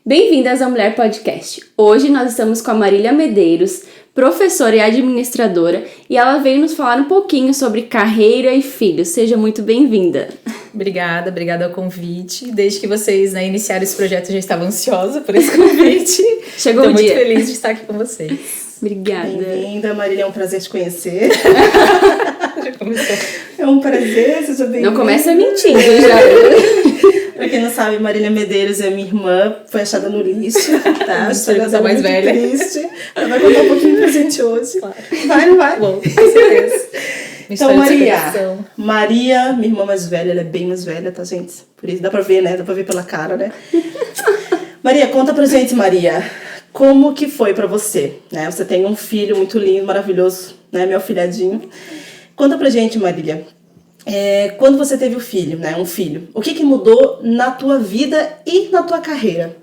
Bem-vindas ao Mulher Podcast. Hoje nós estamos com a Marília Medeiros, professora e administradora, e ela veio nos falar um pouquinho sobre carreira e filhos. Seja muito bem-vinda. Obrigada ao convite. Desde que vocês iniciaram esse projeto, eu já estava ansiosa por esse convite. Chegou o dia. Estou muito feliz de estar aqui com vocês. Obrigada. Bem-vinda, Marília, é um prazer te conhecer. Já começou. É um prazer, seja bem-vinda. Não começa mentindo já. Pra quem não sabe, Marília Medeiros é minha irmã, foi achada no lixo, tá? Eu sou mais velha. Triste. Ela vai contar um pouquinho pra gente hoje. Claro. Vai, não vai? Bom, com certeza. Então, Maria, minha irmã mais velha, ela é bem mais velha, tá, gente? Por isso dá pra ver, né? Dá pra ver pela cara, né? Maria, conta pra gente, Maria, como que foi pra você, né? Você tem um filho muito lindo, maravilhoso, né? Meu filhadinho. Conta pra gente, Marília, quando você teve o filho, né? Um filho, o que mudou na tua vida e na tua carreira?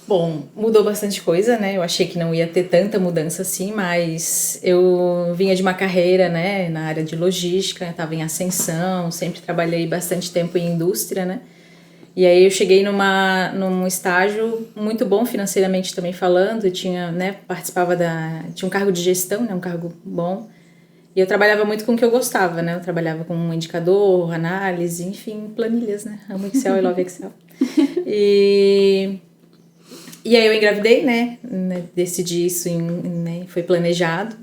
Bom, mudou bastante coisa, né? Eu achei que não ia ter tanta mudança assim, mas eu vinha de uma carreira, né, na área de logística, estava em ascensão, sempre trabalhei bastante tempo em indústria, né? E aí eu cheguei num estágio muito bom financeiramente também falando, tinha, né, tinha um cargo de gestão, né, um cargo bom. E eu trabalhava muito com o que eu gostava, né? Eu trabalhava com um indicador, análise, enfim, planilhas, né? Amo Excel, I love Excel. E aí eu engravidei, né? Decidi isso, né? Foi planejado.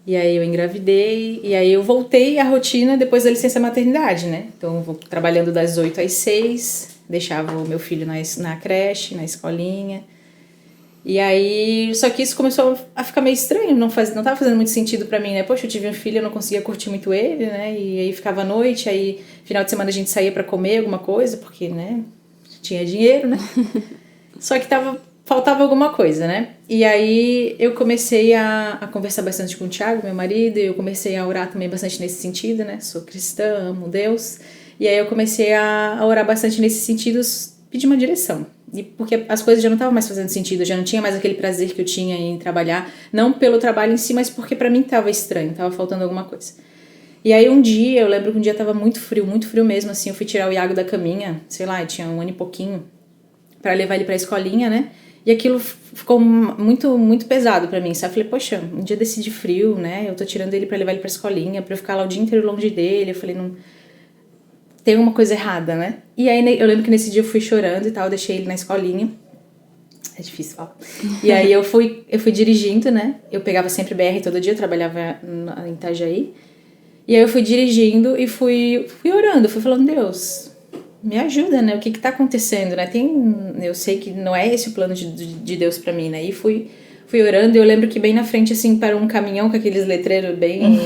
E aí eu engravidei, e aí eu voltei à rotina depois da licença maternidade, né? Então eu vou trabalhando das 8 às 6, deixava o meu filho na creche, na escolinha. E aí, só que isso começou a ficar meio estranho, não tava fazendo muito sentido pra mim, né? Poxa, eu tive um filho, eu não conseguia curtir muito ele, né? E aí ficava à noite, aí final de semana a gente saía pra comer alguma coisa, porque, né, tinha dinheiro, né? Só que faltava alguma coisa, né? E aí eu comecei a conversar bastante com o Thiago, meu marido, e eu comecei a orar também bastante nesse sentido, né? Sou cristã, amo Deus. E aí eu comecei a orar bastante nesse sentido, pedir uma direção. E porque as coisas já não estavam mais fazendo sentido, eu já não tinha mais aquele prazer que eu tinha em trabalhar, não pelo trabalho em si, mas porque pra mim tava estranho, tava faltando alguma coisa. E aí um dia, eu lembro que um dia tava muito frio mesmo, assim, eu fui tirar o Iago da caminha, sei lá, eu tinha 1 ano e pouquinho, pra levar ele pra escolinha, né? E aquilo ficou muito, muito pesado pra mim, sabe? Eu falei, poxa, um dia desse de frio, né? Eu tô tirando ele pra levar ele pra escolinha, pra eu ficar lá o dia inteiro longe dele. Eu falei, não... Tem uma coisa errada, né? E aí eu lembro que nesse dia eu fui chorando e tal, eu deixei ele na escolinha. É difícil falar. E aí eu fui dirigindo, né? Eu pegava sempre BR todo dia, eu trabalhava em Itajaí. E aí eu fui dirigindo e fui orando, fui falando, Deus, me ajuda, né? O que tá acontecendo, né? Eu sei que não é esse o plano de Deus pra mim, né? E fui orando, e eu lembro que bem na frente, assim, para um caminhão com aqueles letreiros bem,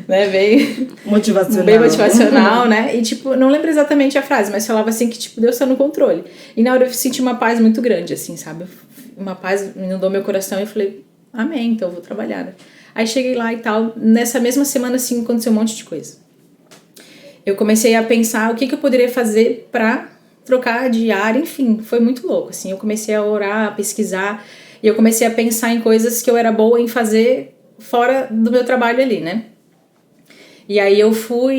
né, bem motivacional, né? E, tipo, não lembro exatamente a frase, mas falava assim que, tipo, Deus tá no controle. E na hora eu senti uma paz muito grande, assim, sabe? Uma paz inundou meu coração e eu falei, amém, então eu vou trabalhar, né? Aí cheguei lá e tal, nessa mesma semana, assim, aconteceu um monte de coisa. Eu comecei a pensar o que eu poderia fazer pra trocar de área, enfim, foi muito louco, assim. Eu comecei a orar, a pesquisar, e eu comecei a pensar em coisas que eu era boa em fazer fora do meu trabalho ali, né? E aí eu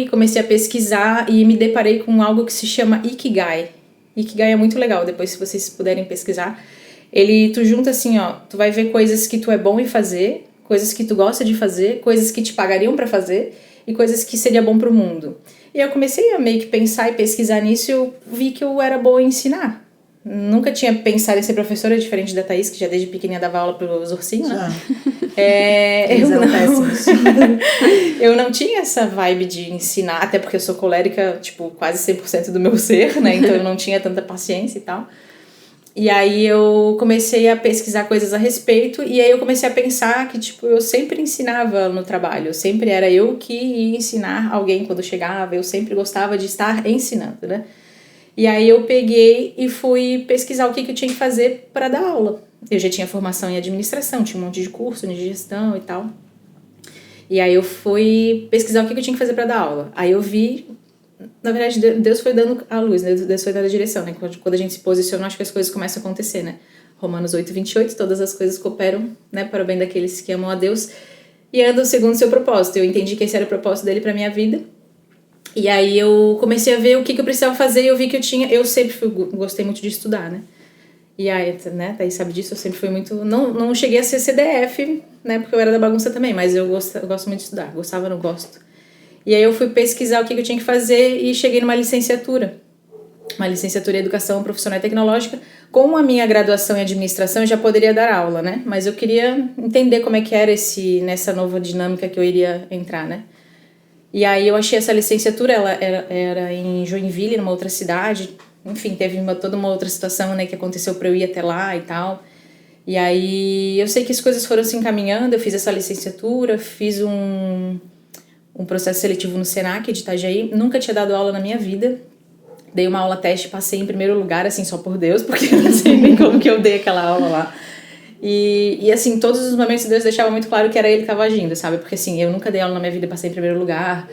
comecei a pesquisar e me deparei com algo que se chama Ikigai. Ikigai é muito legal, depois se vocês puderem pesquisar. Tu junta assim, ó, tu vai ver coisas que tu é bom em fazer, coisas que tu gosta de fazer, coisas que te pagariam pra fazer e coisas que seria bom pro mundo. E eu comecei a meio que pensar e pesquisar nisso e eu vi que eu era boa em ensinar. Nunca tinha pensado em ser professora, diferente da Thaís, que já desde pequenininha dava aula pros ursinhos, né? Eu não tinha essa vibe de ensinar, até porque eu sou colérica, tipo, quase 100% do meu ser, né? Então eu não tinha tanta paciência e tal. E aí eu comecei a pesquisar coisas a respeito, e aí eu comecei a pensar que, tipo, eu sempre ensinava no trabalho, sempre era eu que ia ensinar alguém quando chegava, eu sempre gostava de estar ensinando, né? E aí eu peguei e fui pesquisar o que eu tinha que fazer para dar aula. Eu já tinha formação em administração, tinha um monte de curso de gestão e tal. E aí eu fui pesquisar o que eu tinha que fazer para dar aula. Aí eu vi, na verdade, Deus foi dando a luz, né? Deus foi dando a direção, né? Quando a gente se posiciona, acho que as coisas começam a acontecer, né? Romanos 8:28, todas as coisas cooperam, né, para o bem daqueles que amam a Deus e andam segundo o seu propósito. Eu entendi que esse era o propósito dele para minha vida. E aí eu comecei a ver o que eu precisava fazer e eu vi que eu sempre gostei muito de estudar, né? E aí, né, Thaís sabe disso, eu sempre fui muito... Não cheguei a ser CDF, né, porque eu era da bagunça também, mas eu gosto muito de estudar, gostava, não gosto. E aí eu fui pesquisar o que eu tinha que fazer e cheguei numa licenciatura. Uma licenciatura em Educação Profissional e Tecnológica. Com a minha graduação em Administração, eu já poderia dar aula, né? Mas eu queria entender como é que era nessa nova dinâmica que eu iria entrar, né? E aí eu achei essa licenciatura, ela era em Joinville, numa outra cidade. Enfim, teve toda uma outra situação, né, que aconteceu para eu ir até lá e tal. E aí eu sei que as coisas foram se encaminhando, eu fiz essa licenciatura, fiz um processo seletivo no Senac de Itajaí. Nunca tinha dado aula na minha vida. Dei uma aula teste, passei em primeiro lugar, assim, só por Deus, porque eu não sei nem como que eu dei aquela aula lá. E assim, todos os momentos Deus deixava muito claro que era Ele que estava agindo, sabe? Porque assim, eu nunca dei aula na minha vida e passei em primeiro lugar,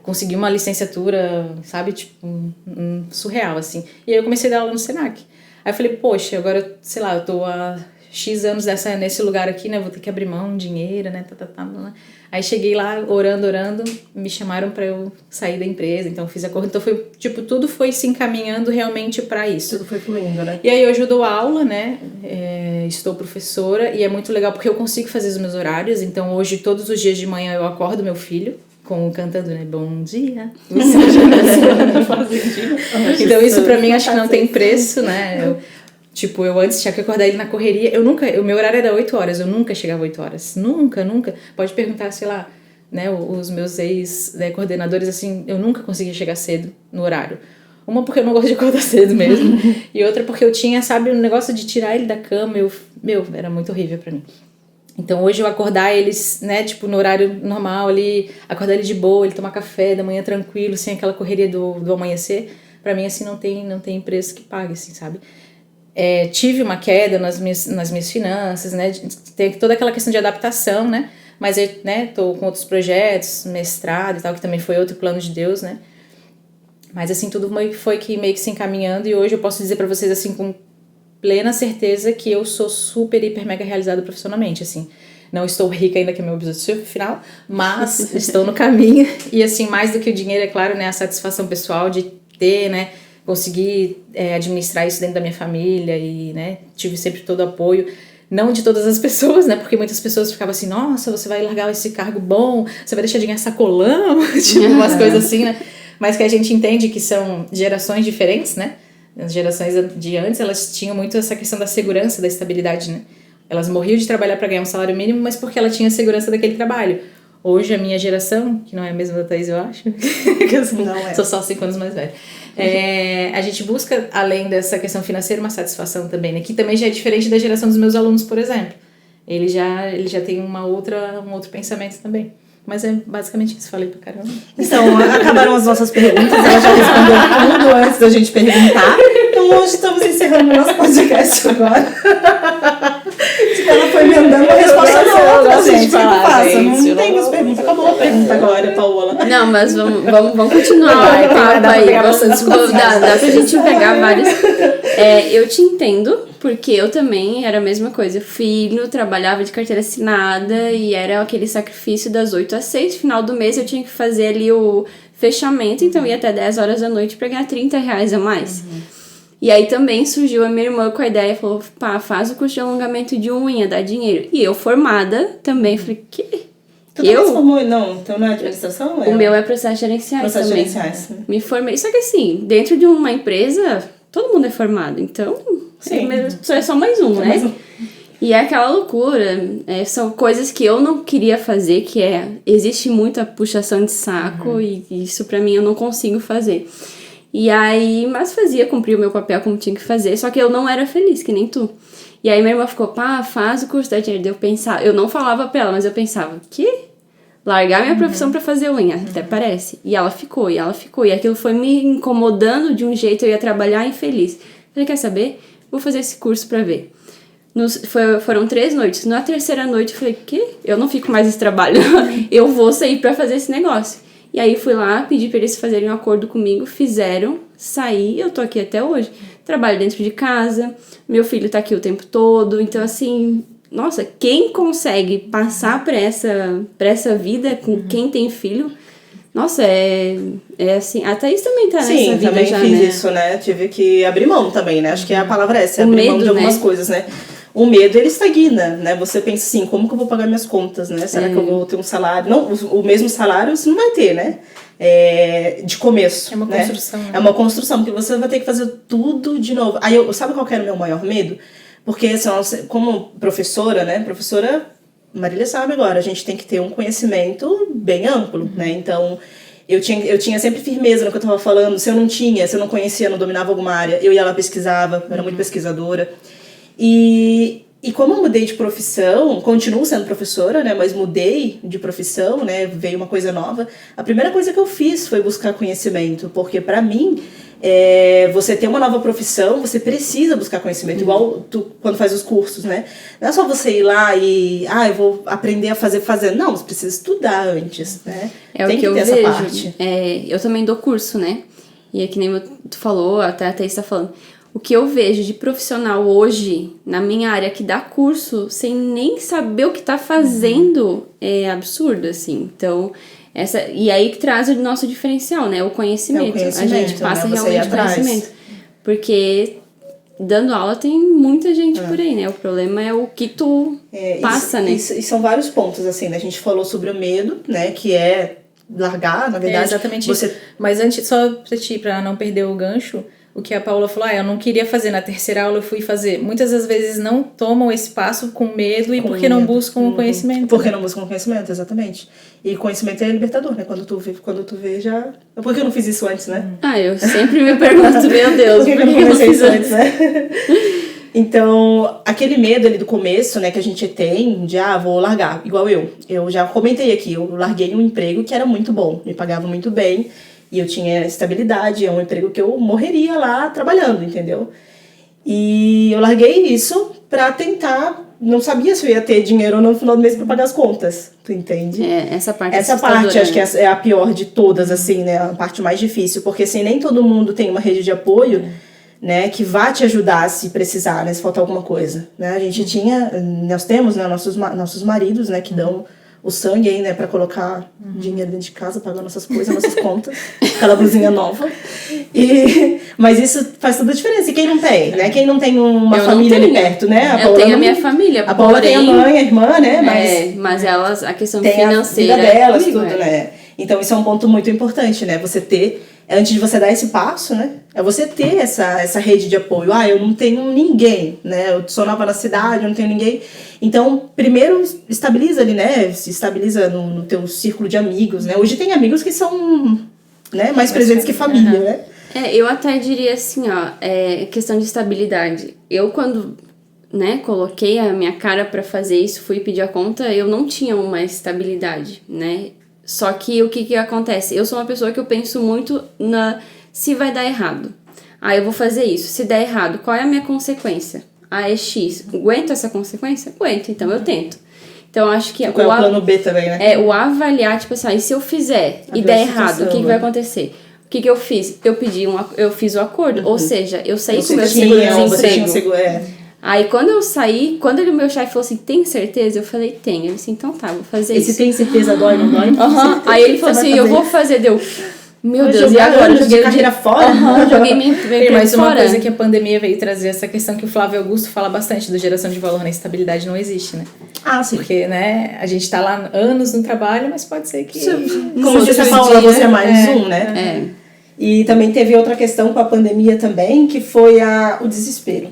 consegui uma licenciatura, sabe? Tipo, surreal, assim. E aí eu comecei a dar aula no Senac. Aí eu falei, poxa, agora, sei lá, eu tô há X anos nesse lugar aqui, né? Vou ter que abrir mão de dinheiro, né? Aí cheguei lá, orando, me chamaram pra eu sair da empresa, então fiz acordo. Então foi, tipo, tudo foi se encaminhando realmente pra isso. Tudo foi fluindo, né? E aí hoje eu dou aula, né? Estou professora e é muito legal porque eu consigo fazer os meus horários. Então hoje, todos os dias de manhã, eu acordo meu filho cantando, né? Bom dia. Então isso pra mim acho que não tem preço, né? Eu antes tinha que acordar ele na correria. O meu horário era 8 horas, eu nunca chegava 8 horas. Nunca. Pode perguntar, sei lá, né, os meus ex-coordenadores, assim, eu nunca conseguia chegar cedo no horário. Uma porque eu não gosto de acordar cedo mesmo, e outra porque eu tinha, sabe, um negócio de tirar ele da cama, era muito horrível pra mim. Então hoje eu acordar eles, né, tipo, no horário normal ali, acordar ele de boa, ele tomar café da manhã tranquilo, sem aquela correria do amanhecer, pra mim, assim, não tem preço que pague, assim, sabe? Tive uma queda nas minhas finanças, né? Tem toda aquela questão de adaptação, né? Mas eu, né, tô com outros projetos, mestrado e tal, que também foi outro plano de Deus, né? Mas assim, tudo foi que meio que se encaminhando e hoje eu posso dizer pra vocês, assim, com plena certeza que eu sou super, hiper, mega realizada profissionalmente, assim. Não estou rica ainda, que é meu objetivo final, mas estou no caminho. E assim, mais do que o dinheiro, é claro, né? A satisfação pessoal de ter, né? Consegui administrar isso dentro da minha família e, né, tive sempre todo o apoio, não de todas as pessoas, né, porque muitas pessoas ficavam assim, nossa, você vai largar esse cargo bom, você vai deixar de ganhar sacolão, tipo, umas coisas assim, né, mas que a gente entende que são gerações diferentes, né, as gerações de antes, elas tinham muito essa questão da segurança, da estabilidade, né, elas morriam de trabalhar para ganhar um salário mínimo, mas porque ela tinha segurança daquele trabalho. Hoje a minha geração, que não é a mesma da Thaís, eu acho, que eu sou só 5 anos mais velha, a gente busca, além dessa questão financeira, uma satisfação também, né? Que também já é diferente da geração dos meus alunos, por exemplo. Ele já tem um outro pensamento também. Mas é basicamente isso, falei pra caramba. Então, acabaram as nossas perguntas, ela já respondeu tudo antes da gente perguntar. Então hoje estamos encerrando o nosso podcast agora. Tipo, ela foi me dando uma resposta na outra, gente. Não tem mais pergunta, acabou a pergunta agora, Paola. Não, mas vamos continuar o papo aí. Dá pra gente pegar vários. Eu te entendo, porque eu também era a mesma coisa. Filho, trabalhava de carteira assinada e era aquele sacrifício das 8 às 6. Final do mês eu tinha que fazer ali o fechamento, então ia até 10 horas da noite pra ganhar R$30 a mais. E aí também surgiu a minha irmã com a ideia, falou, pá, faz o curso de alongamento de unha, dá dinheiro. E eu formada também, falei, que? Tu também se formou, não? Então não é administração? O meu é processos gerenciais também. Me formei, só que assim, dentro de uma empresa, todo mundo é formado, então é só mais um, né? Mais um. E é aquela loucura, são coisas que eu não queria fazer, existe muita puxação de saco e isso pra mim eu não consigo fazer. E aí, mas cumpria o meu papel como tinha que fazer, só que eu não era feliz, que nem tu. E aí minha irmã ficou, pá, faz o curso da dinheiro. Eu pensava, eu não falava pra ela, mas eu pensava, que? Largar minha profissão pra fazer unha, até parece. E ela ficou, e aquilo foi me incomodando de um jeito, eu ia trabalhar infeliz. Falei, quer saber? Vou fazer esse curso pra ver. Foram 3 noites. Na terceira noite eu falei, que? Eu não fico mais nesse trabalho, eu vou sair pra fazer esse negócio. E aí fui lá, pedi pra eles fazerem um acordo comigo, fizeram, saí, eu tô aqui até hoje. Trabalho dentro de casa, meu filho tá aqui o tempo todo, então assim, nossa, quem consegue passar pra essa vida com quem tem filho, Nossa, é assim, até isso também tá nessa Sim, vida também já, fiz né? isso, né? Tive que abrir mão também, né? Acho que a palavra é essa, O abrir medo, mão de algumas né? coisas, né? O medo, ele estagna, né? Você pensa assim, como que eu vou pagar minhas contas, né? Será que eu vou ter um salário? Não, o mesmo salário você não vai ter, né? De começo. É uma construção, né? É uma construção, porque você vai ter que fazer tudo de novo. Aí, sabe qual que era o meu maior medo? Porque, assim, como professora, né? Professora, Marília sabe agora, a gente tem que ter um conhecimento bem amplo, né? Então, eu tinha sempre firmeza no que eu estava falando. Se eu não conhecia, não dominava alguma área, eu ia lá, pesquisava, eu era muito pesquisadora. E como eu mudei de profissão, continuo sendo professora, né, mas mudei de profissão, né, veio uma coisa nova. A primeira coisa que eu fiz foi buscar conhecimento, porque para mim, você ter uma nova profissão, você precisa buscar conhecimento, igual tu quando faz os cursos, né? Não é só você ir lá e, eu vou aprender a fazer. Não, você precisa estudar antes, né? É Tem o que eu ter vejo. essa parte. Eu também dou curso, né? E é que nem tu falou, até a Thaís tá falando. O que eu vejo de profissional hoje, na minha área, que dá curso sem nem saber o que tá fazendo, é absurdo, assim. Então, e aí que traz o nosso diferencial, né? O conhecimento. A gente passa, né? Realmente conhecimento. Porque dando aula tem muita gente por aí, né? O problema é o que tu passa, né? E são vários pontos, assim, né? A gente falou sobre o medo, né? Que é largar, na verdade. Exatamente isso. Mas antes, só pra não perder o gancho, o que a Paula falou, eu não queria fazer na terceira aula, eu fui fazer. Muitas das vezes não tomam esse passo com medo porque não buscam o conhecimento. Porque não buscam o conhecimento, exatamente. E conhecimento é libertador, né? Quando tu vê já... Por que eu não fiz isso antes, né? Eu sempre me pergunto, meu Deus, por que eu não comecei isso antes, né? Então, aquele medo ali do começo, né, que a gente tem de, vou largar, igual eu. Eu já comentei aqui, eu larguei um emprego que era muito bom, me pagava muito bem, e eu tinha estabilidade, é um emprego que eu morreria lá trabalhando, entendeu? E eu larguei isso pra tentar, não sabia se eu ia ter dinheiro no final do mês pra pagar as contas, tu entende? Essa parte acho que é a pior de todas, assim, né, a parte mais difícil, porque assim, nem todo mundo tem uma rede de apoio, né, que vá te ajudar se precisar, né, se faltar alguma coisa, né? Nós temos, né, nossos maridos, né, que dão o sangue aí, né, pra colocar dinheiro dentro de casa, pagar nossas coisas, nossas contas, aquela blusinha nova. Mas isso faz toda a diferença. E quem não tem, né? Quem não tem uma família ali perto, né? Eu tenho a minha família, a Paula tem a mãe, a irmã, né? Mas elas, a questão tem financeira... a vida delas, tudo, né? Então isso é um ponto muito importante, né? Você ter, antes de você dar esse passo, né? É você ter essa rede de apoio. Eu não tenho ninguém, né? Eu sou nova na cidade, eu não tenho ninguém. Então, primeiro, estabiliza ali, né? Se estabiliza no teu círculo de amigos, né? Hoje tem amigos que são, né, mais presentes que família, né? Eu até diria assim, questão de estabilidade. Eu, quando, né, coloquei a minha cara pra fazer isso, fui pedir a conta, eu não tinha uma estabilidade, né? Só que o que acontece? Eu sou uma pessoa que eu penso muito se vai dar errado. Eu vou fazer isso. Se der errado, qual é a minha consequência? É X. Aguento essa consequência? Aguento, então eu tento. Então, acho que... Qual é o plano B também, né? O avaliar, tipo assim, e se eu fizer e der errado, o que vai acontecer? O que eu fiz? Eu fiz o acordo, ou seja, eu saí com o meu seguro-desemprego. Aí quando eu saí, quando o meu chefe falou assim, tem certeza? Eu falei, tenho. Ele disse, então tá, vou fazer isso. E se tem certeza, dói, não dói? Aí ele falou assim, eu vou fazer, meu Deus, e agora? Eu joguei carreira fora? Joguei minha emprego fora. Mas uma coisa que a pandemia veio trazer, essa questão que o Flávio Augusto fala bastante, do geração de valor, né? Estabilidade não existe, né? Sim. Porque, né, a gente tá lá anos no trabalho, mas pode ser que... Como disse a Paula, você é mais um, né? E também teve outra questão com a pandemia também, que foi o desespero.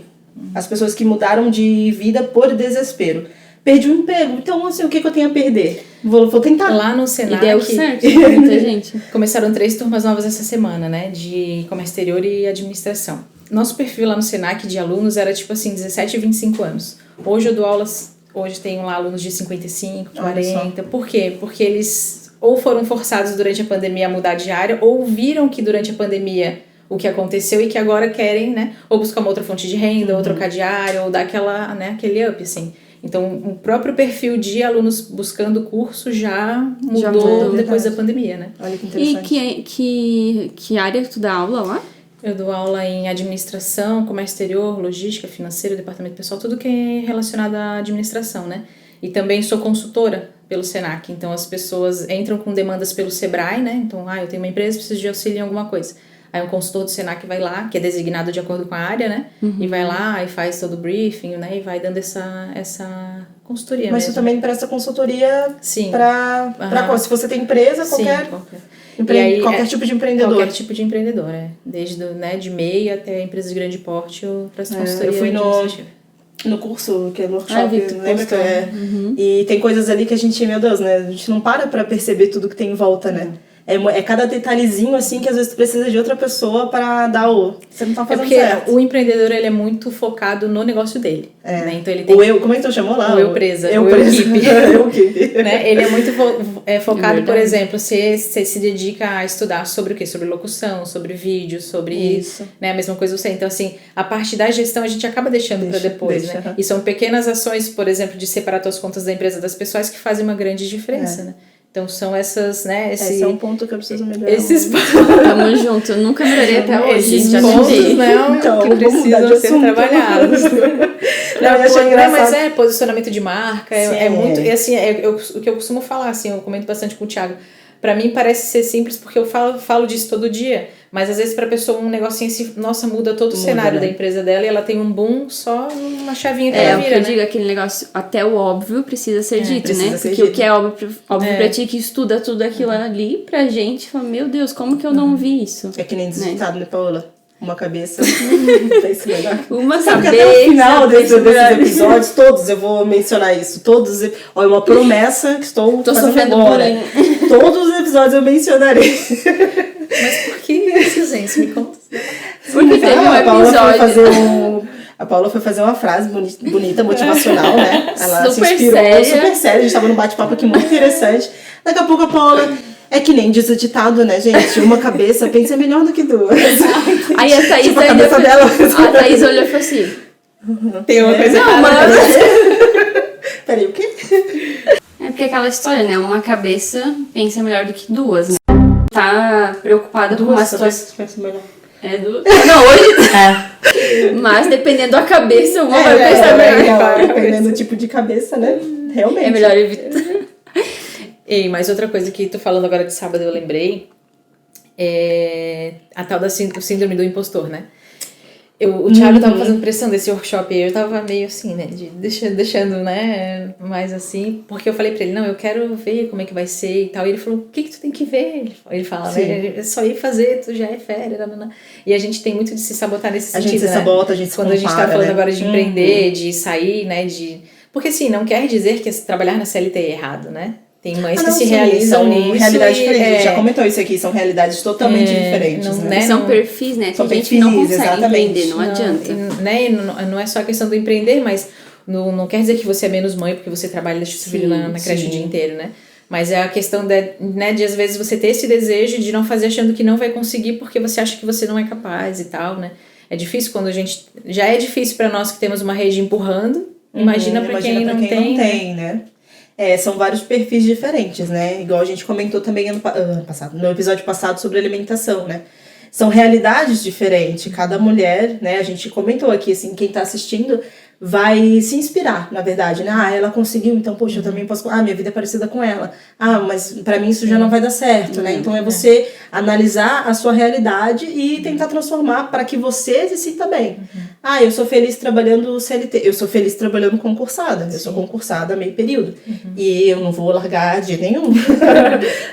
As pessoas que mudaram de vida por desespero. Perdi o emprego, então assim, o que eu tenho a perder? Vou tentar. Lá no Senac... E deu certo, muita gente. Começaram 3 turmas novas essa semana, né? De comércio exterior e administração. Nosso perfil lá no Senac de alunos era tipo assim, 17 e 25 anos. Hoje eu dou aulas, hoje tenho lá alunos de 55, 40. Por quê? Porque eles ou foram forçados durante a pandemia a mudar de área, ou viram que durante a pandemia o que aconteceu e que agora querem, né? Ou buscar uma outra fonte de renda, ou trocar de área, ou dar aquele up, assim. Então, o próprio perfil de alunos buscando curso já mudou depois da pandemia, né? Olha que interessante. E que área tu dá aula lá? Eu dou aula em administração, comércio exterior, logística, financeiro, departamento pessoal, tudo que é relacionado à administração, né? E também sou consultora pelo Senac. Então, as pessoas entram com demandas pelo Sebrae, né? Então, eu tenho uma empresa, preciso de auxílio em alguma coisa. Aí um consultor do Senac vai lá, que é designado de acordo com a área, né? E vai lá e faz todo o briefing, né? E vai dando essa consultoria. Mas mesmo. você também presta consultoria Sim. pra se você tem empresa, qualquer tipo de empreendedor. Qualquer tipo de empreendedor, desde de MEI até empresa de grande porte, eu presto consultoria. Eu fui no curso, que é no workshop, lembra que e tem coisas ali que a gente, meu Deus, né? A gente não para pra perceber tudo que tem em volta, né? É cada detalhezinho, assim, que às vezes tu precisa de outra pessoa para dar você não tá fazendo certo. O empreendedor, ele é muito focado no negócio dele. Né? Então, ele tem como é que tu chamou lá? O eu presa. Eu equipe. Né? Ele é muito focado, por exemplo, você se dedica a estudar sobre o quê? Sobre locução, sobre vídeo, sobre... Isso. Né? A mesma coisa você. Então, assim, a parte da gestão a gente acaba deixando para depois, né? E são pequenas ações, por exemplo, de separar tuas contas da empresa das pessoas que fazem uma grande diferença, né? Então são essas, né? Esse é um ponto que eu preciso melhorar. Tamo junto, eu nunca melhorei até hoje. Esses pontos, né? Então, que precisam ser trabalhados. Mas posicionamento de marca, é muito. E assim, o que eu costumo falar, assim, eu comento bastante com o Thiago. Pra mim parece ser simples porque eu falo disso todo dia, mas às vezes pra pessoa um negocinho assim, nossa, muda todo o cenário da empresa dela e ela tem um boom só uma chavinha que ela vira, o que eu digo, aquele negócio, até o óbvio precisa ser dito, né? Porque o que é óbvio pra ti que estuda tudo aquilo ali, pra gente, fala, meu Deus, como que eu não vi isso? É que nem desditado, né, Paola? Uma cabeça. Uma Sabe cabeça. Até o final desses episódios, todos eu vou mencionar isso. Todos. Olha, uma promessa que estou fazendo agora. Todos os episódios eu mencionarei. Mas por que isso, gente? Me conta. Porque teve um episódio. A Paula foi fazer uma frase bonita, motivacional, né? Ela super se inspirou, séria. super séria. A gente tava num bate-papo aqui muito interessante. Daqui a pouco a Paula... É que nem diz o ditado, né, gente? Uma cabeça pensa melhor do que duas. Aí a Thaís, tipo, a cabeça dela... a Thaís olhou e falou assim... Tem uma coisa não, errada. Peraí, o quê? É porque aquela história, né? Uma cabeça pensa melhor do que duas, né? Tá preocupada com uma situação... pensa melhor. Não, hoje... Mas dependendo da cabeça, uma vai pensar melhor. Dependendo do tipo de cabeça, né? Realmente. É melhor evitar. Ei, mas outra coisa que tô falando agora de sábado eu lembrei é a tal da síndrome do impostor, né? O Thiago tava fazendo pressão desse workshop e eu tava meio assim, né? Deixando, né? Mais assim, porque eu falei pra ele, não, eu quero ver como é que vai ser e tal. E ele falou, o que tu tem que ver? Ele fala, né? É só ir fazer, tu já é férias. E a gente tem muito de se sabotar nesse sentido, A gente se sabota, a gente se quando compara, a gente tá falando né? agora de empreender, de sair, né? Porque assim, não quer dizer que trabalhar na CLT é errado, né? Tem mães que se realizam nisso. Realidades diferentes. A gente já comentou isso aqui, são realidades totalmente diferentes. Né? São perfis, né? Tem gente que não consegue empreender, não adianta. Né? Não é só a questão do empreender, mas não quer dizer que você é menos mãe porque você trabalha e deixa o seu filho na creche o dia inteiro, né? Mas é a questão de às vezes você ter esse desejo de não fazer achando que não vai conseguir porque você acha que você não é capaz e tal, né? É difícil quando a gente... Já é difícil para nós que temos uma rede empurrando. Imagina para quem não tem, né? São vários perfis diferentes, né? Igual a gente comentou também ano passado, no episódio passado sobre alimentação, né? São realidades diferentes. Cada mulher, né? A gente comentou aqui, assim, quem tá assistindo vai se inspirar, na verdade, né? Ela conseguiu, então, poxa, eu também posso... minha vida é parecida com ela. Mas pra mim isso já não vai dar certo, né? Então é você analisar a sua realidade e tentar transformar para que você se sinta bem. Eu sou feliz trabalhando CLT, eu sou feliz trabalhando concursada, eu sou concursada meio período. E eu não vou largar de nenhum.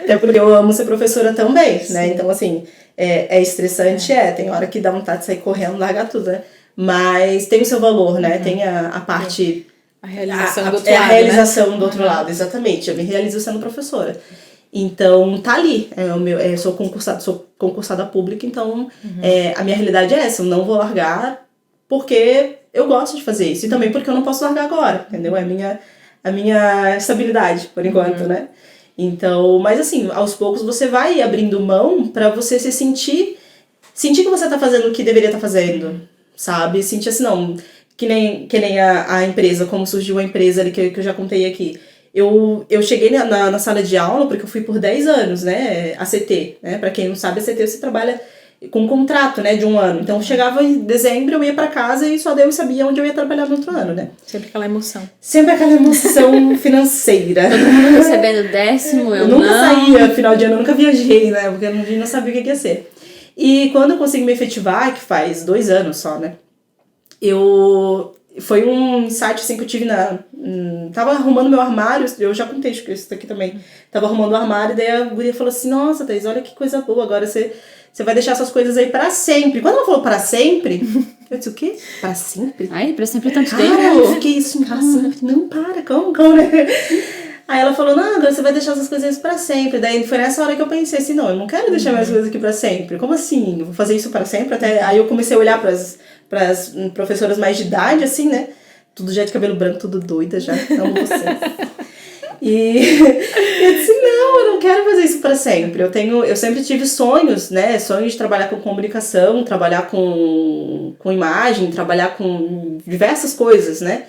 Até porque eu amo ser professora também, né? Então, assim, é estressante, tem hora que dá vontade de sair correndo, largar tudo, né? Mas tem o seu valor, né? Tem a parte... A realização do outro lado, a realização do outro lado, exatamente. Eu me realizo sendo professora. Então, tá ali. Eu sou concursada pública, então a minha realidade é essa. Eu não vou largar porque eu gosto de fazer isso. E também porque eu não posso largar agora, entendeu? É a minha estabilidade, por enquanto, né? Então, mas assim, aos poucos você vai abrindo mão pra você se sentir que você tá fazendo o que deveria estar fazendo. Sabe? Sentir assim, não, que nem a empresa, como surgiu a empresa ali que eu já contei aqui. Eu cheguei na sala de aula porque eu fui por 10 anos, né? A CT, né? Pra quem não sabe, a CT você trabalha com um contrato, né, de um ano. Então, chegava em dezembro, eu ia pra casa e só Deus sabia onde eu ia trabalhar no outro ano, né? Sempre aquela emoção. Sempre aquela emoção financeira. Todo mundo recebendo 10º, eu nunca não. saía, final de ano, eu nunca viajei, né? Porque eu não sabia o que ia ser. E quando eu consegui me efetivar, que faz 2 anos só, né? Foi um insight, assim, que eu tive tava arrumando meu armário, eu já contei isso aqui também. Tava arrumando o armário, daí a guria falou assim, nossa, Thaís, olha que coisa boa, agora você vai deixar essas coisas aí pra sempre. Quando ela falou pra sempre, eu disse, o quê? Pra sempre? Ai, pra sempre tanto Eu tempo. fiquei assim, pra sempre. Não, para, como, né? Aí ela falou, não, agora você vai deixar essas coisas pra sempre. Daí foi nessa hora que eu pensei assim, não, eu não quero deixar minhas coisas aqui pra sempre. Como assim? Eu vou fazer isso pra sempre? Aí eu comecei a olhar pras professoras mais de idade, assim, né? Tudo já de cabelo branco, tudo doida já. Amo vocês. E eu disse, não, eu não quero fazer isso pra sempre. Eu sempre tive sonhos, né? Sonhos de trabalhar com comunicação, trabalhar com imagem, trabalhar com diversas coisas, né?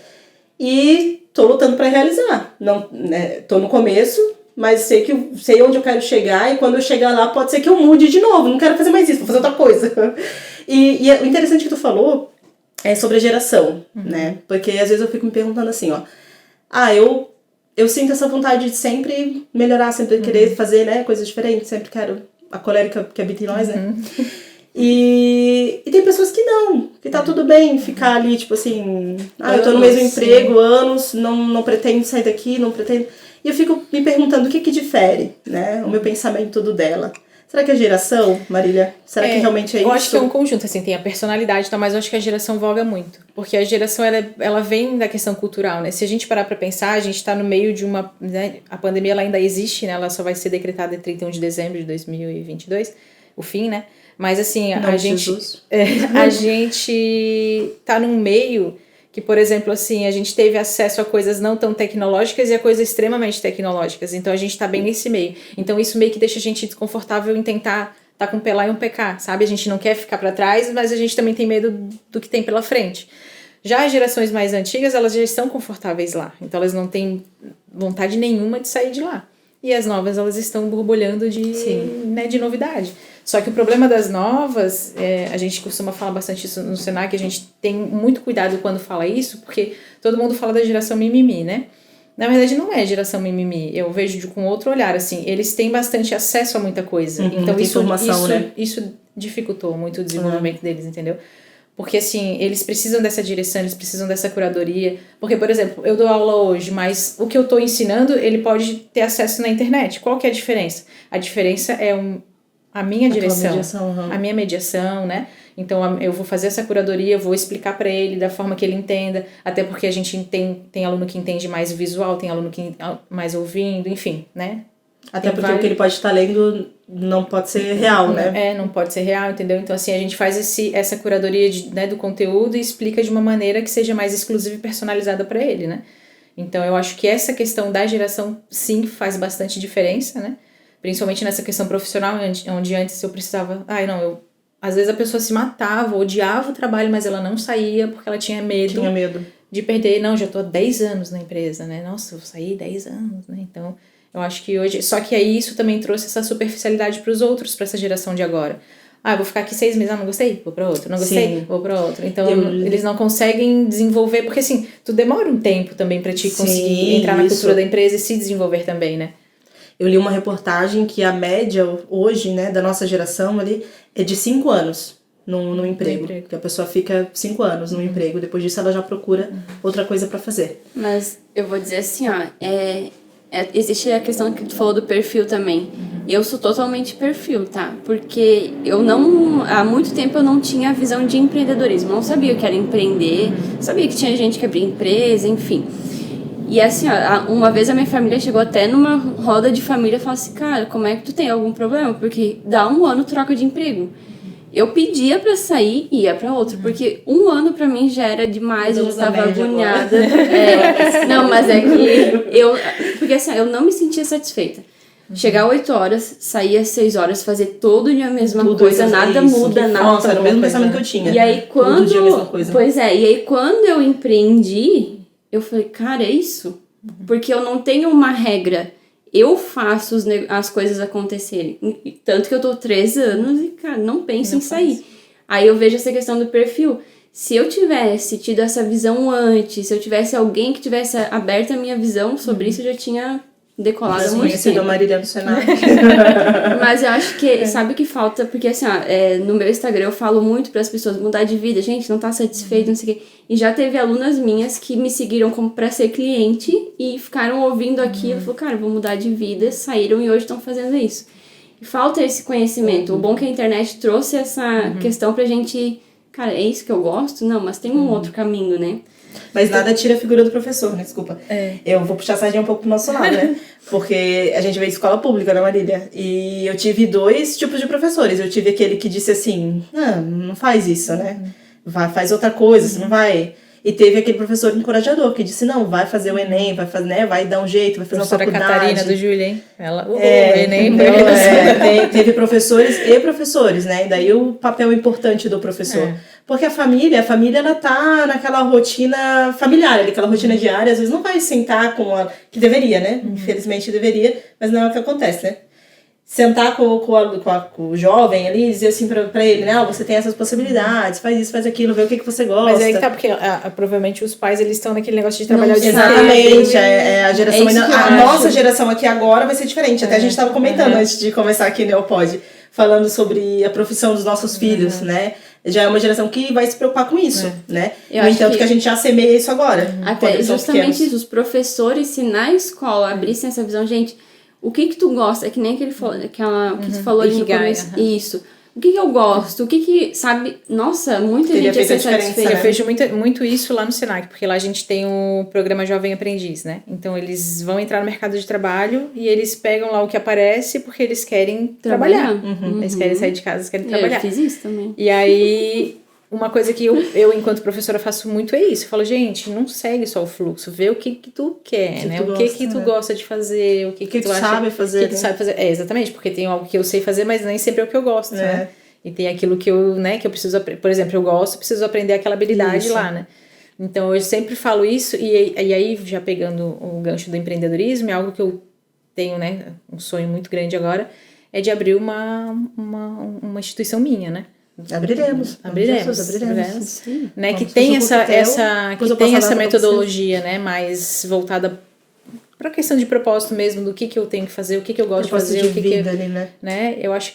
E tô lutando pra realizar. Não, né? Tô no começo, mas sei onde eu quero chegar, e quando eu chegar lá pode ser que eu mude de novo. Não quero fazer mais isso, vou fazer outra coisa. E o interessante que tu falou é sobre a geração, né? Porque às vezes eu fico me perguntando assim, ó. Eu sinto essa vontade de sempre melhorar, sempre querer fazer, né, coisas diferentes, sempre quero a colérica que habita em nós, né? E tem pessoas que não, que tá tudo bem ficar ali, tipo assim, eu tô no mesmo emprego, anos, não pretendo sair daqui, não pretendo... E eu fico me perguntando o que difere, né, o meu pensamento do dela. Será que é geração, Marília? Será que realmente é isso? Eu acho que é um conjunto, assim, tem a personalidade, tá, mas eu acho que a geração voga muito. Porque a geração, ela vem da questão cultural, né? Se a gente parar pra pensar, a gente tá no meio de uma... Né, a pandemia, ela ainda existe, né? Ela só vai ser decretada em 31 de dezembro de 2022, o fim, né? Mas, assim, a gente tá num meio... que, por exemplo, assim, a gente teve acesso a coisas não tão tecnológicas e a coisas extremamente tecnológicas. Então, a gente tá bem nesse meio. Então, isso meio que deixa a gente desconfortável em tentar tá com um P lá e um PK, sabe? A gente não quer ficar para trás, mas a gente também tem medo do que tem pela frente. Já as gerações mais antigas, elas já estão confortáveis lá. Então, elas não têm vontade nenhuma de sair de lá. E as novas, elas estão borbulhando de novidade. Só que o problema das novas, a gente costuma falar bastante isso no Senac, a gente tem muito cuidado quando fala isso, porque todo mundo fala da geração mimimi, né? Na verdade, não é geração mimimi, eu vejo com outro olhar, assim, eles têm bastante acesso a muita coisa. Então, isso dificultou muito o desenvolvimento deles, entendeu? Porque, assim, eles precisam dessa direção, eles precisam dessa curadoria. Porque, por exemplo, eu dou aula hoje, mas o que eu estou ensinando, ele pode ter acesso na internet. Qual que é a diferença? A diferença é a minha direção, a minha mediação, né? Então, eu vou fazer essa curadoria, eu vou explicar para ele da forma que ele entenda, até porque a gente tem aluno que entende mais visual, tem aluno que mais ouvindo, enfim, né? Até porque o que ele pode estar lendo não pode ser real, né? Não pode ser real, entendeu? Então, assim, a gente faz essa curadoria do conteúdo e explica de uma maneira que seja mais exclusiva e personalizada para ele, né? Então, eu acho que essa questão da geração, sim, faz bastante diferença, né? Principalmente nessa questão profissional, onde antes eu precisava... Às vezes a pessoa se matava, odiava o trabalho, mas ela não saía porque ela tinha medo. De perder. Não, já tô há 10 anos na empresa, né? Nossa, eu saí 10 anos, né? Então, eu acho que hoje... Só que aí isso também trouxe essa superficialidade pros outros, pra essa geração de agora. Eu vou ficar aqui 6 meses, não gostei, vou pra outro. Não gostei, vou pra outro. Então, eles não conseguem desenvolver... Porque, assim, tu demora um tempo também pra ti conseguir entrar na cultura da empresa e se desenvolver também, né? Eu li uma reportagem que a média hoje, né, da nossa geração ali, é de 5 anos no emprego. Que a pessoa fica 5 anos no emprego, depois disso ela já procura outra coisa pra fazer. Mas eu vou dizer assim, existe a questão que tu falou do perfil também. Eu sou totalmente perfil, tá? Porque há muito tempo eu não tinha a visão de empreendedorismo. Não sabia o que era empreender, sabia que tinha gente que abria empresa, enfim. E assim, uma vez a minha família chegou até numa roda de família e falou assim, cara, como é que tu tem algum problema? Porque dá 1 ano troca de emprego. Eu pedia pra sair e ia pra outro, porque 1 ano pra mim já era demais, eu já tava agoniada. Não, mas é que porque assim, eu não me sentia satisfeita. Chegar 8 horas, sair às 6 horas, fazer todo dia a mesma coisa, nada muda, nada. Nossa, era o mesmo pensamento que eu tinha. E aí quando... Todo dia a mesma coisa. Pois é, e aí quando eu empreendi, eu falei, cara, é isso? Porque eu não tenho uma regra. eu faço as coisas acontecerem. Tanto que eu tô 3 anos e, cara, não penso em sair. Aí eu vejo essa questão do perfil. Se eu tivesse tido essa visão antes, se eu tivesse alguém que tivesse aberto a minha visão sobre isso, eu já tinha decolado há muito tempo. A Marília no Senac. Mas eu acho que, sabe o que falta? Porque assim, ó, no meu Instagram eu falo muito para as pessoas mudar de vida. Gente, não tá satisfeito, não sei o quê. E já teve alunas minhas que me seguiram como para ser cliente e ficaram ouvindo aquilo e falaram, cara, vou mudar de vida, saíram e hoje estão fazendo isso. E falta esse conhecimento. O bom é que a internet trouxe essa questão pra gente, cara, é isso que eu gosto? Não, mas tem um outro caminho, né? Mas nada tira a figura do professor, né? Desculpa. Eu vou puxar a sardinha um pouco pro nosso lado, né? Porque a gente veio de escola pública, né, Marília? E eu tive 2 tipos de professores. Eu tive aquele que disse assim, não faz isso, né? Faz outra coisa, você não vai... E teve aquele professor encorajador que disse, não, vai fazer o Enem, vai fazer, né, vai dar um jeito, vai fazer uma faculdade. Catarina do Júlio, hein? Ela, o Enem foi teve professores e professores, né? E daí o papel importante do professor. Porque a família ela tá naquela rotina familiar, aquela rotina diária, às vezes não vai sentar com a... que deveria, né? Infelizmente deveria, mas não é o que acontece, né? Sentar com o jovem ali e dizer assim pra ele, né? Você tem essas possibilidades, faz isso, faz aquilo, vê o que você gosta. Mas aí que tá, porque provavelmente os pais, eles estão naquele negócio de trabalhar o dia inteiro. Exatamente, a geração a nossa geração aqui agora vai ser diferente. Até a gente tava comentando antes de começar aqui no Neopod, falando sobre a profissão dos nossos filhos, né? Já é uma geração que vai se preocupar com isso, né? No entanto que a gente já semeia isso agora. Até justamente isso, os professores, se na escola abrissem essa visão, gente... O que tu gosta? É que nem aquele que tu falou ali no começo. Isso. O que eu gosto? O que sabe... Nossa, muita gente ia ser satisfeita. Eu vejo muito isso lá no Senac, porque lá a gente tem o programa Jovem Aprendiz, né? Então eles vão entrar no mercado de trabalho e eles pegam lá o que aparece porque eles querem trabalhar. Eles querem sair de casa, eles querem trabalhar. Eu fiz isso também. E aí... Uma coisa que eu, enquanto professora, faço muito é isso. Eu falo, gente, não segue só o fluxo. Vê o que tu quer, né? O que tu gosta de fazer, o que tu acha... sabe fazer, o que tu sabe fazer. Exatamente, porque tem algo que eu sei fazer, mas nem sempre é o que eu gosto, né? E tem aquilo que eu preciso... Por exemplo, eu preciso aprender aquela habilidade lá, né? Então, eu sempre falo isso. E aí, já pegando o gancho do empreendedorismo, é algo que eu tenho, né? Um sonho muito grande agora, é de abrir uma instituição minha, né? Abriremos. Sim. Né, que tem essa metodologia, né, mais voltada para a questão de propósito mesmo, do que eu tenho que fazer, o que eu gosto de fazer, o que vida ali, né? Eu acho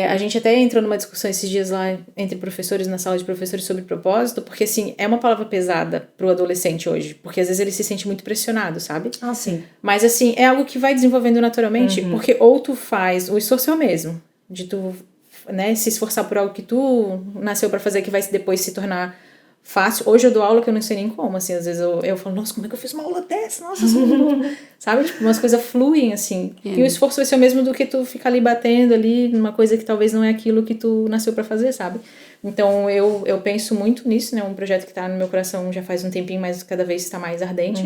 a gente até entrou numa discussão esses dias lá entre professores, na sala de professores, sobre propósito, porque assim, é uma palavra pesada pro adolescente hoje, porque às vezes ele se sente muito pressionado, sabe? Sim. Mas assim, é algo que vai desenvolvendo naturalmente, porque ou tu faz, o esforço é o mesmo, de tu, né, se esforçar por algo que tu nasceu pra fazer, que vai depois se tornar fácil. Hoje eu dou aula que eu não sei nem como, assim, às vezes eu falo, nossa, como é que eu fiz uma aula dessa? Nossa, sabe? Tipo, umas coisas fluem, assim. E o esforço vai ser o mesmo do que tu ficar ali batendo ali numa coisa que talvez não é aquilo que tu nasceu pra fazer, sabe? Então eu penso muito nisso, né? Um projeto que tá no meu coração já faz um tempinho, mas cada vez está mais ardente,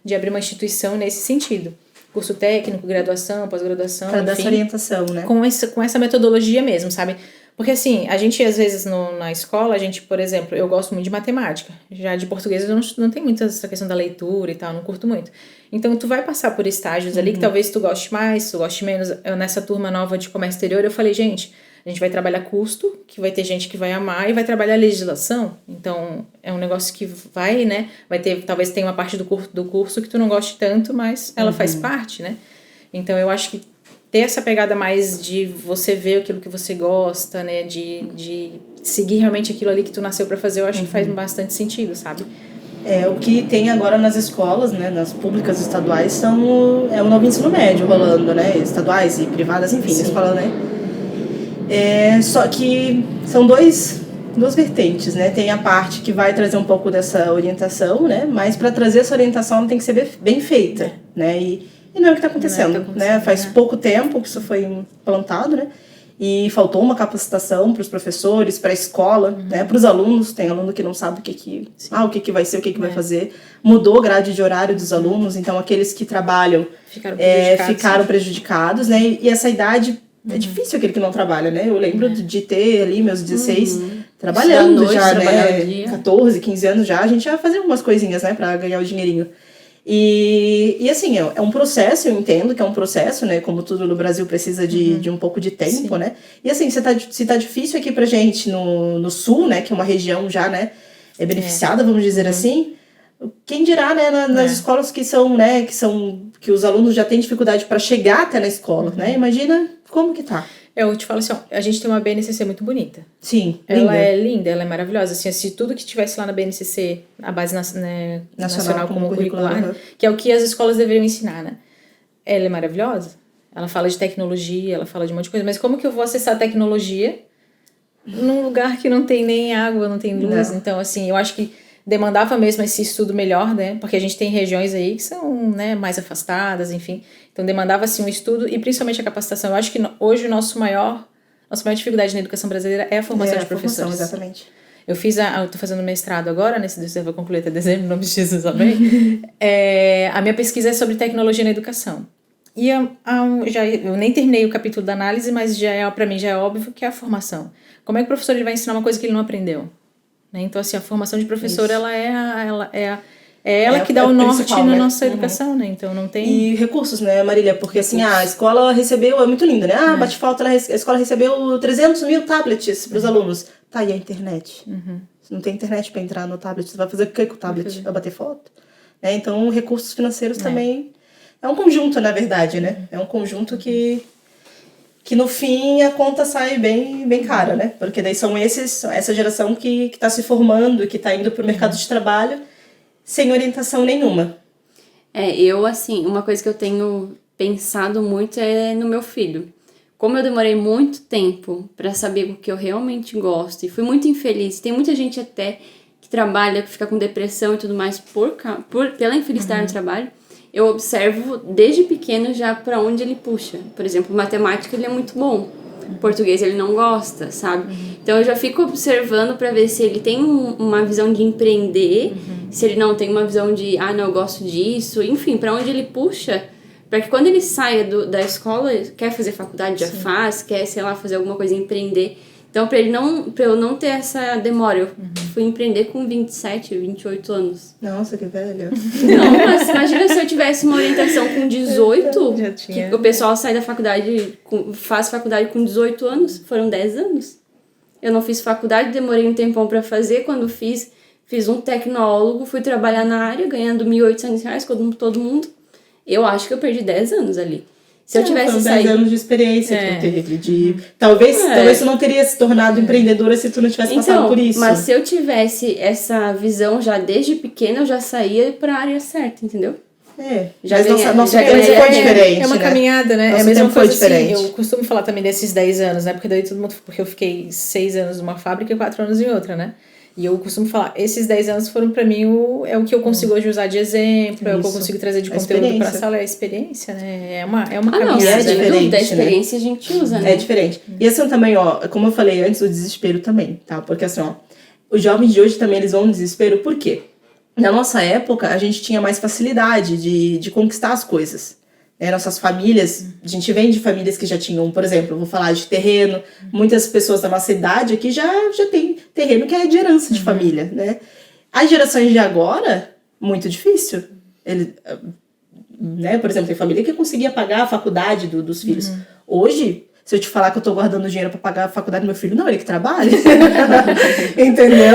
de abrir uma instituição nesse sentido. Curso técnico, graduação, pós-graduação, para dar essa orientação, né? Com essa metodologia mesmo, sabe? Porque assim, a gente às vezes na escola, a gente, por exemplo, eu gosto muito de matemática. Já de português eu não tenho muito essa questão da leitura e tal, não curto muito. Então tu vai passar por estágios ali que talvez tu goste mais, tu goste menos. Nessa turma nova de comércio exterior, eu falei, gente, a gente vai trabalhar custo, que vai ter gente que vai amar, e vai trabalhar legislação. Então, é um negócio que vai, né? Vai ter, talvez tenha uma parte do curso que tu não goste tanto, mas ela faz parte, né? Então, eu acho que ter essa pegada mais de você ver aquilo que você gosta, né? De seguir realmente aquilo ali que tu nasceu pra fazer, eu acho que faz bastante sentido, sabe? O que tem agora nas escolas, né, nas públicas estaduais, é o novo ensino médio rolando, né? Estaduais e privadas, enfim, escola, né? Só que são duas vertentes, né? Tem a parte que vai trazer um pouco dessa orientação, né? Mas para trazer essa orientação ela tem que ser bem feita, né? E não é o que está acontecendo, né? Faz pouco tempo que isso foi implantado, né? E faltou uma capacitação para os professores, para a escola, né? Para os alunos. Tem aluno que não sabe o que vai ser, o que vai fazer. Mudou a grade de horário dos alunos, então aqueles que trabalham ficaram prejudicados, né? E essa idade é difícil aquele que não trabalha, né? Eu lembro de ter ali meus 16 trabalhando já, né? 14, 15 anos já, a gente já fazia algumas coisinhas, né? Pra ganhar o dinheirinho. E assim, é um processo, eu entendo que é um processo, né? Como tudo no Brasil precisa de um pouco de tempo, né? E assim, se tá difícil aqui pra gente no sul, né? Que é uma região já, né? É beneficiada, vamos dizer assim. Quem dirá, né? Nas escolas que são, né? Que os alunos já têm dificuldade para chegar até na escola, né? Imagina como que tá. Eu te falo assim, ó, a gente tem uma BNCC muito bonita. Sim, ela é linda, ela é maravilhosa. Assim, se tudo que tivesse lá na BNCC, a base nacional como curricular, né, que é o que as escolas deveriam ensinar, né? Ela é maravilhosa. Ela fala de tecnologia, ela fala de um monte de coisa. Mas como que eu vou acessar a tecnologia num lugar que não tem nem água, não tem luz? Não. Então, assim, eu acho que demandava mesmo esse estudo melhor, né? Porque a gente tem regiões aí que são, né, mais afastadas, enfim. Então, demandava, assim, um estudo e principalmente a capacitação. Eu acho que hoje a nossa maior dificuldade na educação brasileira é a formação de professores. Exatamente. Eu tô fazendo mestrado agora, eu vou concluir até dezembro, em nome de Jesus, amém? A minha pesquisa é sobre tecnologia na educação. E eu nem terminei o capítulo da análise, mas para mim já é óbvio que é a formação. Como é que o professor ele vai ensinar uma coisa que ele não aprendeu? Né? Então, assim, a formação de professor, ela que dá o norte na nossa educação, né? Então, não tem... E recursos, né, Marília? Porque, assim, a escola recebeu... É muito lindo, né? Bate falta, a escola recebeu 300 mil tablets para os alunos. Tá, e a internet? Se não tem internet para entrar no tablet, você vai fazer o que com o tablet? Vai bater foto? Então, recursos financeiros também... É um conjunto, na verdade, né? É um conjunto que no fim a conta sai bem cara, né? Porque daí essa geração que está se formando, que está indo para o mercado de trabalho sem orientação nenhuma. Eu, assim, uma coisa que eu tenho pensado muito é no meu filho. Como eu demorei muito tempo para saber o que eu realmente gosto e fui muito infeliz. Tem muita gente até que trabalha, que fica com depressão e tudo mais pela infelicidade no trabalho. Eu observo desde pequeno já para onde ele puxa. Por exemplo, matemática ele é muito bom, português ele não gosta, sabe? Então eu já fico observando para ver se ele tem uma visão de empreender, se ele não tem uma visão de, não, eu gosto disso, enfim, para onde ele puxa, para que quando ele saia da escola, quer fazer faculdade, já faz, quer, sei lá, fazer alguma coisa, empreender. Então, para eu não ter essa demora, eu fui empreender com 27, 28 anos. Nossa, que velho. Não, mas imagina se eu tivesse uma orientação com 18, que o pessoal sai da faculdade, faz faculdade com 18 anos, foram 10 anos. Eu não fiz faculdade, demorei um tempão para fazer, quando fiz um tecnólogo, fui trabalhar na área, ganhando R$1.800, como todo mundo. Eu acho que eu perdi 10 anos ali. Se eu tivesse saído... 10 anos de experiência que tu teve. Talvez tu não teria se tornado empreendedora se tu não tivesse passado por isso. Mas se eu tivesse essa visão já desde pequena, eu já saía para a área certa, entendeu? Nosso tempo foi diferente, é uma caminhada, né? Nosso é a mesma coisa diferente. Assim, eu costumo falar também desses 10 anos, né? Porque daí todo mundo... Porque eu fiquei 6 anos numa fábrica e 4 anos em outra, né? E eu costumo falar, esses 10 anos foram pra mim o que eu consigo hoje usar de exemplo, é o que eu consigo trazer de conteúdo pra sala, é a experiência, né? É uma caminhada. É diferente, da experiência a gente usa, né? É diferente. E assim também, como eu falei antes, o desespero também, tá? Porque assim, os jovens de hoje também, eles vão no desespero, por quê? Na nossa época, a gente tinha mais facilidade de conquistar as coisas. Nossas famílias, a gente vem de famílias que já tinham, por exemplo, eu vou falar de terreno, muitas pessoas da nossa idade aqui já tem terreno que é de herança de família, né? As gerações de agora, muito difícil. Por exemplo, tem família que conseguia pagar a faculdade dos filhos. Hoje, se eu te falar que eu tô guardando dinheiro para pagar a faculdade do meu filho, não, ele que trabalha. Entendeu?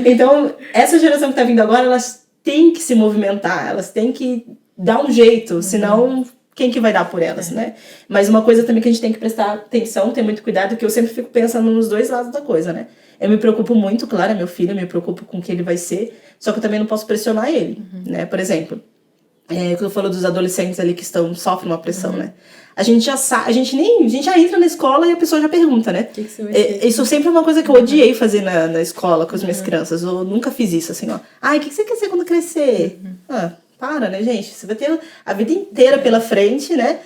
Então, essa geração que tá vindo agora, elas têm que se movimentar, elas têm que dar um jeito, senão quem que vai dar por elas, né? Mas uma coisa também que a gente tem que prestar atenção, ter muito cuidado, que eu sempre fico pensando nos dois lados da coisa, né? Eu me preocupo muito, claro, é meu filho, eu me preocupo com o que ele vai ser, só que eu também não posso pressionar ele, né? Por exemplo, quando eu falo dos adolescentes ali que sofrem uma pressão, né? A gente já entra na escola e a pessoa já pergunta, né? Que você vai ser? Isso sempre é uma coisa que eu odiei fazer na escola com as minhas crianças, eu nunca fiz isso, assim, o que você quer ser quando crescer? Para, né, gente? Você vai ter a vida inteira pela frente, né?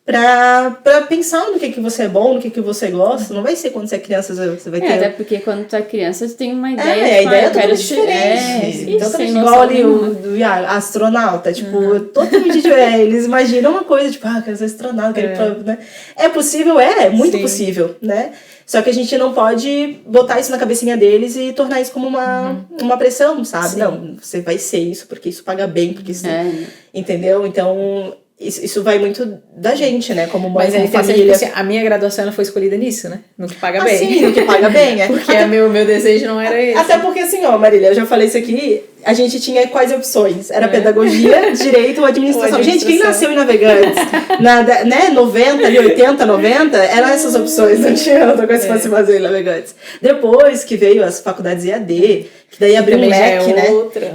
pra pensar no que você é bom, no que você gosta. Não vai ser quando você é criança, você vai ter... Até porque quando tu é criança, tu tem uma ideia. A ideia é totalmente diferente. Totalmente igual ali o astronauta. Tipo, totalmente diferente. Eles imaginam uma coisa, tipo, quero ser astronauta. Né? É possível? É muito possível, né? Só que a gente não pode botar isso na cabecinha deles e tornar isso como uma pressão, sabe? Sim. Não, você vai ser isso, porque isso paga bem, porque isso... Entendeu? Então... Isso vai muito da gente, né? Como mãe, como família. Assim, a minha graduação ela foi escolhida nisso, né? No que paga bem. Sim, no que paga bem, Porque meu desejo não era esse. Até porque, assim, Marília, eu já falei isso aqui, a gente tinha quais opções? Era pedagogia, direito ou administração. Gente, quem nasceu em Navegantes, né, 90, ali, 80, 90, eram essas opções, não tinha outra coisa que fosse fazer em Navegantes. Depois que veio as faculdades EAD, que daí abriu um leque, né?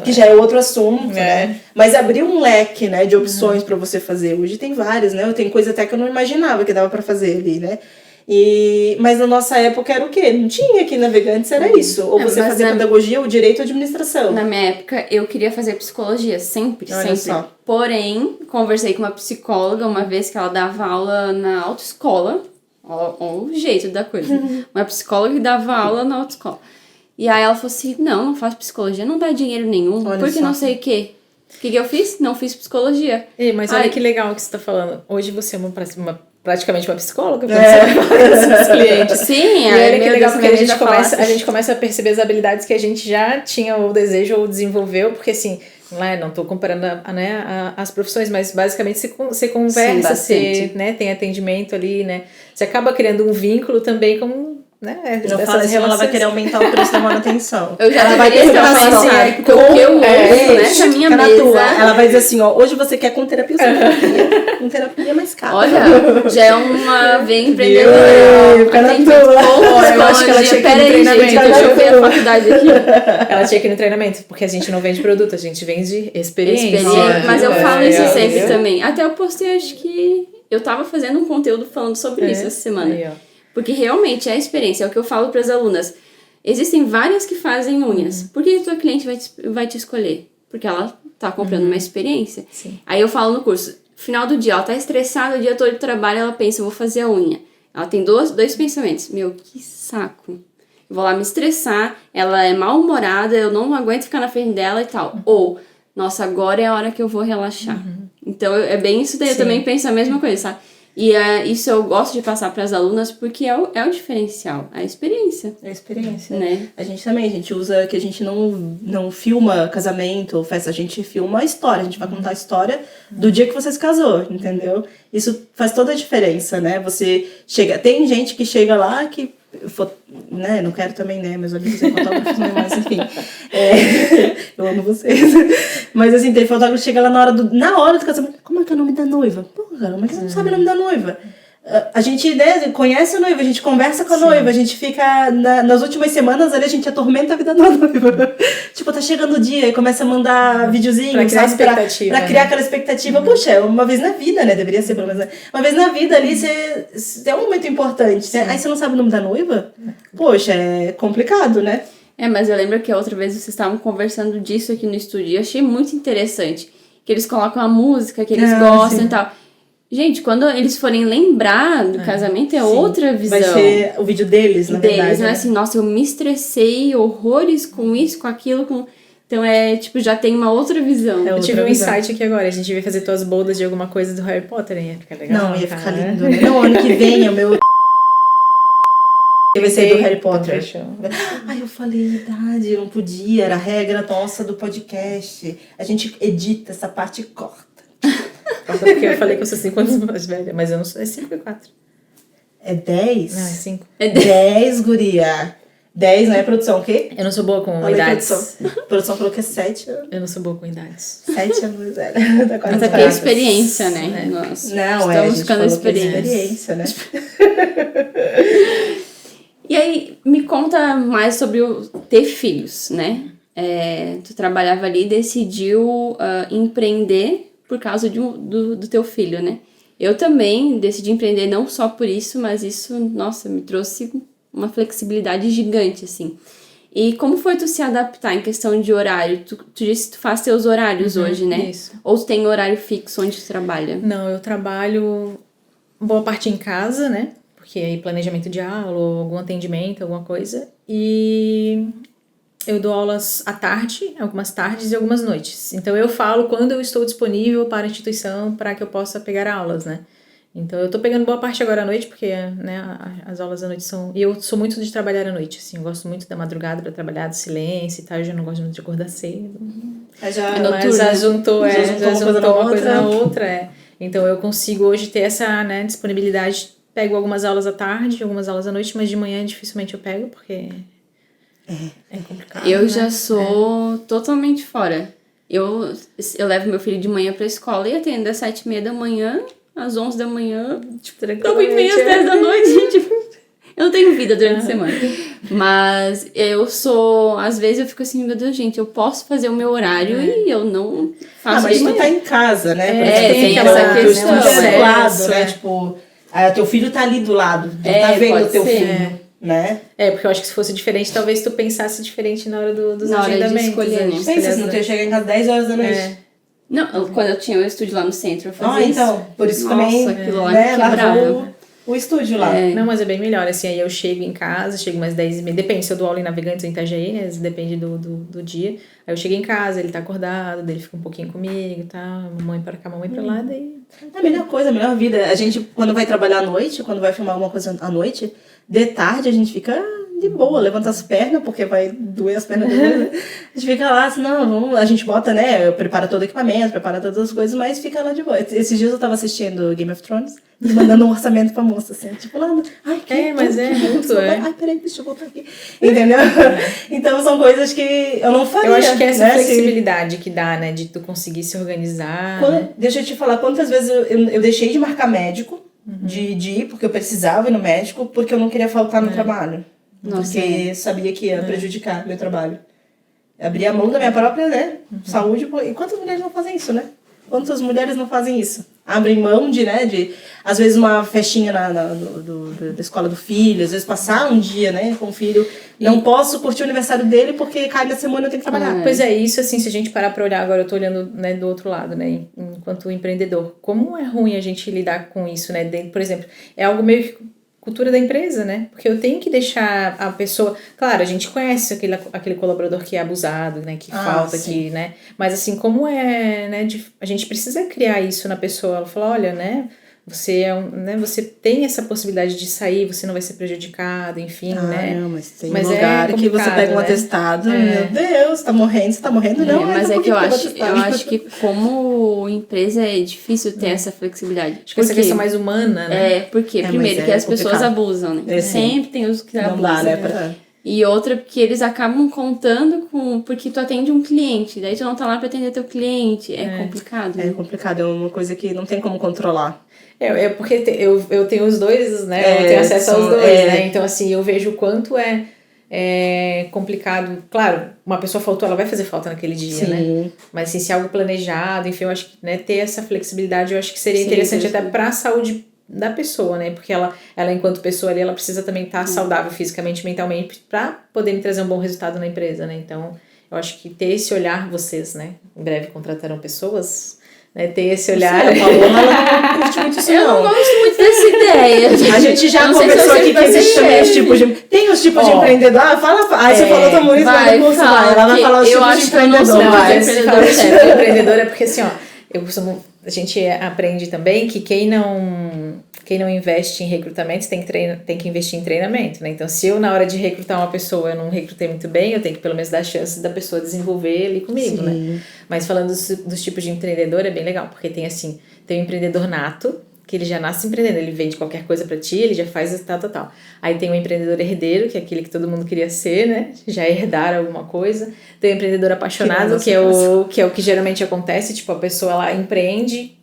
Que já é outro assunto, né? Mas abriu um leque, né, de opções pra você fazer. Hoje tem várias, né? Tem coisa até que eu não imaginava que dava pra fazer ali, né? Mas na nossa época era o quê? Não tinha aqui Navegantes, era isso. Ou você fazia pedagogia, ou direito ou administração. Na minha época, eu queria fazer psicologia, sempre. Só. Porém, conversei com uma psicóloga uma vez que ela dava aula na autoescola. Olha o jeito da coisa. Uma psicóloga que dava aula na autoescola. E aí ela falou assim, não faço psicologia, não dá dinheiro nenhum, porque não sei o quê. O que eu fiz? Não fiz psicologia. Mas olha que legal que você tá falando. Hoje você é praticamente uma psicóloga, quando você vai clientes. Sim, e olha que legal, porque a gente começa a perceber as habilidades que a gente já tinha o desejo ou desenvolveu, porque assim, não estou comparando as profissões, mas basicamente você conversa, você tem atendimento ali, né? Você acaba criando um vínculo também com... Eu falo assim, ela vai querer aumentar o preço da manutenção. Eu já deveria estar falando assim, porque o que eu uso, na minha mesa... Ela vai dizer assim, hoje você quer com terapia, com terapia é mais caro. Olha, já é uma veia empreendedora. Eu acho que ela tinha que ir no treinamento. Gente, deixa eu ver a faculdade aqui. Ela tinha que ir no treinamento, porque a gente não vende produto, a gente vende experiência. Mas eu falo isso sempre também. Até eu postei, acho que... Eu tava fazendo um conteúdo falando sobre isso essa semana. Porque realmente é a experiência, é o que eu falo para as alunas. Existem várias que fazem unhas. Por que a tua cliente vai te escolher? Porque ela tá comprando uma experiência. Sim. Aí eu falo no curso, final do dia, ela tá estressada o dia todo de trabalho, ela pensa, eu vou fazer a unha. Ela tem dois pensamentos. Meu, que saco. Eu vou lá me estressar, ela é mal-humorada, eu não aguento ficar na frente dela e tal. Ou, nossa, agora é a hora que eu vou relaxar. Então, é bem isso daí, eu também penso a mesma coisa, sabe? E isso eu gosto de passar para as alunas porque é o diferencial, a experiência. É a experiência. Né? A gente usa que a gente não filma casamento ou festa, a gente filma a história, a gente vai contar a história do dia que você se casou, entendeu? Isso faz toda a diferença, né? Você chega, tem gente que chega lá que né, não quero também, né, meus amigos são fotógrafos, né, mas enfim, eu amo vocês, mas assim, tem fotógrafo que chega lá na hora do casamento, como é que é o nome da noiva? Pô, cara, mas você não sabe o nome da noiva? A gente, né, conhece a noiva, a gente conversa com a noiva, a gente fica nas últimas semanas ali, a gente atormenta a vida da noiva. Tipo, tá chegando o dia e começa a mandar videozinho, pra criar expectativa. Pra criar aquela expectativa. Poxa, é uma vez na vida, né? Deveria ser pelo menos. Uma vez na vida ali, é um momento importante. Aí você não sabe o nome da noiva? Poxa, é complicado, né? Mas eu lembro que a outra vez vocês estavam conversando disso aqui no estúdio e eu achei muito interessante. Que eles colocam a música que eles gostam e tal. Gente, quando eles forem lembrar do casamento, outra visão. Vai ser o vídeo deles, na verdade. Não é assim, nossa, eu me estressei horrores com isso, com aquilo, com... Então tipo, já tem uma outra visão. Eu tive um insight aqui agora, a gente devia fazer tuas bodas de alguma coisa do Harry Potter, ia ficar legal. Não, ia ficar lindo, né? Não, ano que vem, o meu... Vai ser do Harry Potter. Ai, eu falei, verdade, eu não podia, era a regra nossa do podcast. A gente edita essa parte e corta. Porque eu falei que eu sou 5 anos mais velha, mas eu não sou, é 5 e 4. É 10? Não, é 5. É 10, guria. 10 não é produção, o quê? Eu não sou boa com idades. Produção falou que é 7. Eu não sou boa com idades. 7 anos, velho. Até tem experiência, né? Nós estamos ficando experiência, né? E aí, me conta mais sobre ter filhos, né? Tu trabalhava ali e decidiu empreender por causa do teu filho, né? Eu também decidi empreender não só por isso, mas isso, nossa, me trouxe uma flexibilidade gigante, assim. E como foi tu se adaptar em questão de horário? Tu disse que tu faz teus horários hoje, né? Isso. Ou tu tem horário fixo onde tu trabalha? Não, eu trabalho boa parte em casa, né? Porque aí planejamento de aula, ou algum atendimento, alguma coisa. E eu dou aulas à tarde, algumas tardes e algumas noites. Então eu falo quando eu estou disponível para a instituição para que eu possa pegar aulas, né? Então eu tô pegando boa parte agora à noite, porque, né, as aulas à noite são... E eu sou muito de trabalhar à noite, assim, eu gosto muito da madrugada para trabalhar, do silêncio e tal, eu já não gosto muito de acordar cedo. Mas já juntou uma coisa na outra, Então eu consigo hoje ter essa, né, disponibilidade. Pego algumas aulas à tarde, algumas aulas à noite, mas de manhã dificilmente eu pego, porque é complicado. Eu já sou totalmente fora. Eu levo meu filho de manhã pra escola e atendo às 7h30 da manhã, às 11 da manhã, tipo, 9h30 às 10 da noite, tipo, eu não tenho vida durante a semana. Mas eu sou, às vezes eu fico assim, meu Deus, gente, eu posso fazer o meu horário e eu não faço. Mas tu tá em casa, né? Tem essa questão. Do lado, né? Tipo, teu filho tá ali do lado, tu tá vendo o teu filho, né? Porque eu acho que se fosse diferente, talvez tu pensasse diferente na hora dos agendamentos. De escolher, né? Pensa, se não tu ia chegar em casa 10 horas da noite. Não, quando eu tinha o estúdio lá no centro, eu fazia isso. Então, por isso também, aquilo lá né, quebrava. O estúdio lá. Não, mas é bem melhor, assim, aí eu chego em casa, chego umas 10h30, depende se eu dou aula em Navegantes ou em Itajaí, né, depende do dia. Aí eu chego em casa, ele tá acordado, daí ele fica um pouquinho comigo e tal, mamãe pra cá, mamãe pra lá, daí... É a melhor coisa, a melhor vida. A gente, quando vai trabalhar à noite, quando vai filmar alguma coisa à noite, de tarde a gente fica de boa, levanta as pernas, porque vai doer as pernas dele, né? A gente fica lá, assim, não, a gente bota, né, prepara todo o equipamento, prepara todas as coisas, mas fica lá de boa. Esses dias eu tava assistindo Game of Thrones e mandando um orçamento pra moça, assim, tipo, lá, muito, ai, peraí, deixa eu voltar aqui, entendeu? Então são coisas que eu não faria. Eu acho que é essa flexibilidade que dá, né, de tu conseguir se organizar. Deixa eu te falar, quantas vezes eu deixei de marcar médico, de ir, porque eu precisava ir no médico, porque eu não queria faltar no trabalho. Porque sabia que ia prejudicar meu trabalho. Abrir a mão da minha própria, né, saúde. E quantas mulheres não fazem isso, né? Quantas mulheres não fazem isso? Abrem mão de às vezes uma festinha da escola do filho, às vezes passar um dia, né, com o filho. Não posso curtir o aniversário dele porque cai na semana eu tenho que trabalhar. Pois é, isso assim, se a gente parar pra olhar, agora eu tô olhando, né, do outro lado, né, enquanto empreendedor. Como é ruim a gente lidar com isso, né? Por exemplo, é algo meio que cultura da empresa, né? Porque eu tenho que deixar a pessoa... Claro, a gente conhece aquele colaborador que é abusado, né? Que falta aqui, né? Mas assim, como né? A gente precisa criar isso na pessoa. Ela fala, olha, né? Você né? Você tem essa possibilidade de sair, você não vai ser prejudicado, enfim, né? Não, mas tem lugar que você pega um atestado, meu Deus, você tá morrendo, não. Mas é que eu acho que como empresa é difícil ter essa flexibilidade. Acho que essa questão mais humana, né? Porque primeiro que as pessoas abusam, né? Sempre tem os que abusam. Não dá, né? E outra, porque eles acabam contando porque tu atende um cliente, daí tu não tá lá pra atender teu cliente. É complicado. É complicado, é uma coisa que não tem como controlar. Porque eu tenho os dois, né? Eu tenho acesso aos dois, né? Então, assim, eu vejo o quanto é complicado. Claro, uma pessoa faltou, ela vai fazer falta naquele dia, né? Mas, assim, se é algo planejado, enfim, eu acho que, né, ter essa flexibilidade, eu acho que seria interessante até pra saúde da pessoa, né? Porque ela enquanto pessoa ali, ela precisa também estar saudável fisicamente e mentalmente pra poder me trazer um bom resultado na empresa, né? Então, eu acho que ter esse olhar, vocês, né? Em breve contratarão pessoas... Né, ter esse olhar. Ela não curte muito isso, eu não gosto muito dessa ideia. A gente já conversou aqui que existe também os tipos de... Tem os tipos de empreendedor. Você falou tão muito, vai ela vai falar os tipos de empreendedor. Empreendedor é porque assim, a gente aprende também que quem não investe em recrutamento tem que investir em treinamento, né? Então, se eu, na hora de recrutar uma pessoa, eu não recrutei muito bem, eu tenho que pelo menos dar a chance da pessoa desenvolver ali comigo, né? Mas falando dos tipos de empreendedor, é bem legal, porque tem o empreendedor nato, que ele já nasce empreendendo, ele vende qualquer coisa pra ti, ele já faz tal. Aí tem o empreendedor herdeiro, que é aquele que todo mundo queria ser, né? Já herdar alguma coisa. Tem o empreendedor apaixonado, que é o que geralmente acontece, tipo, a pessoa, ela empreende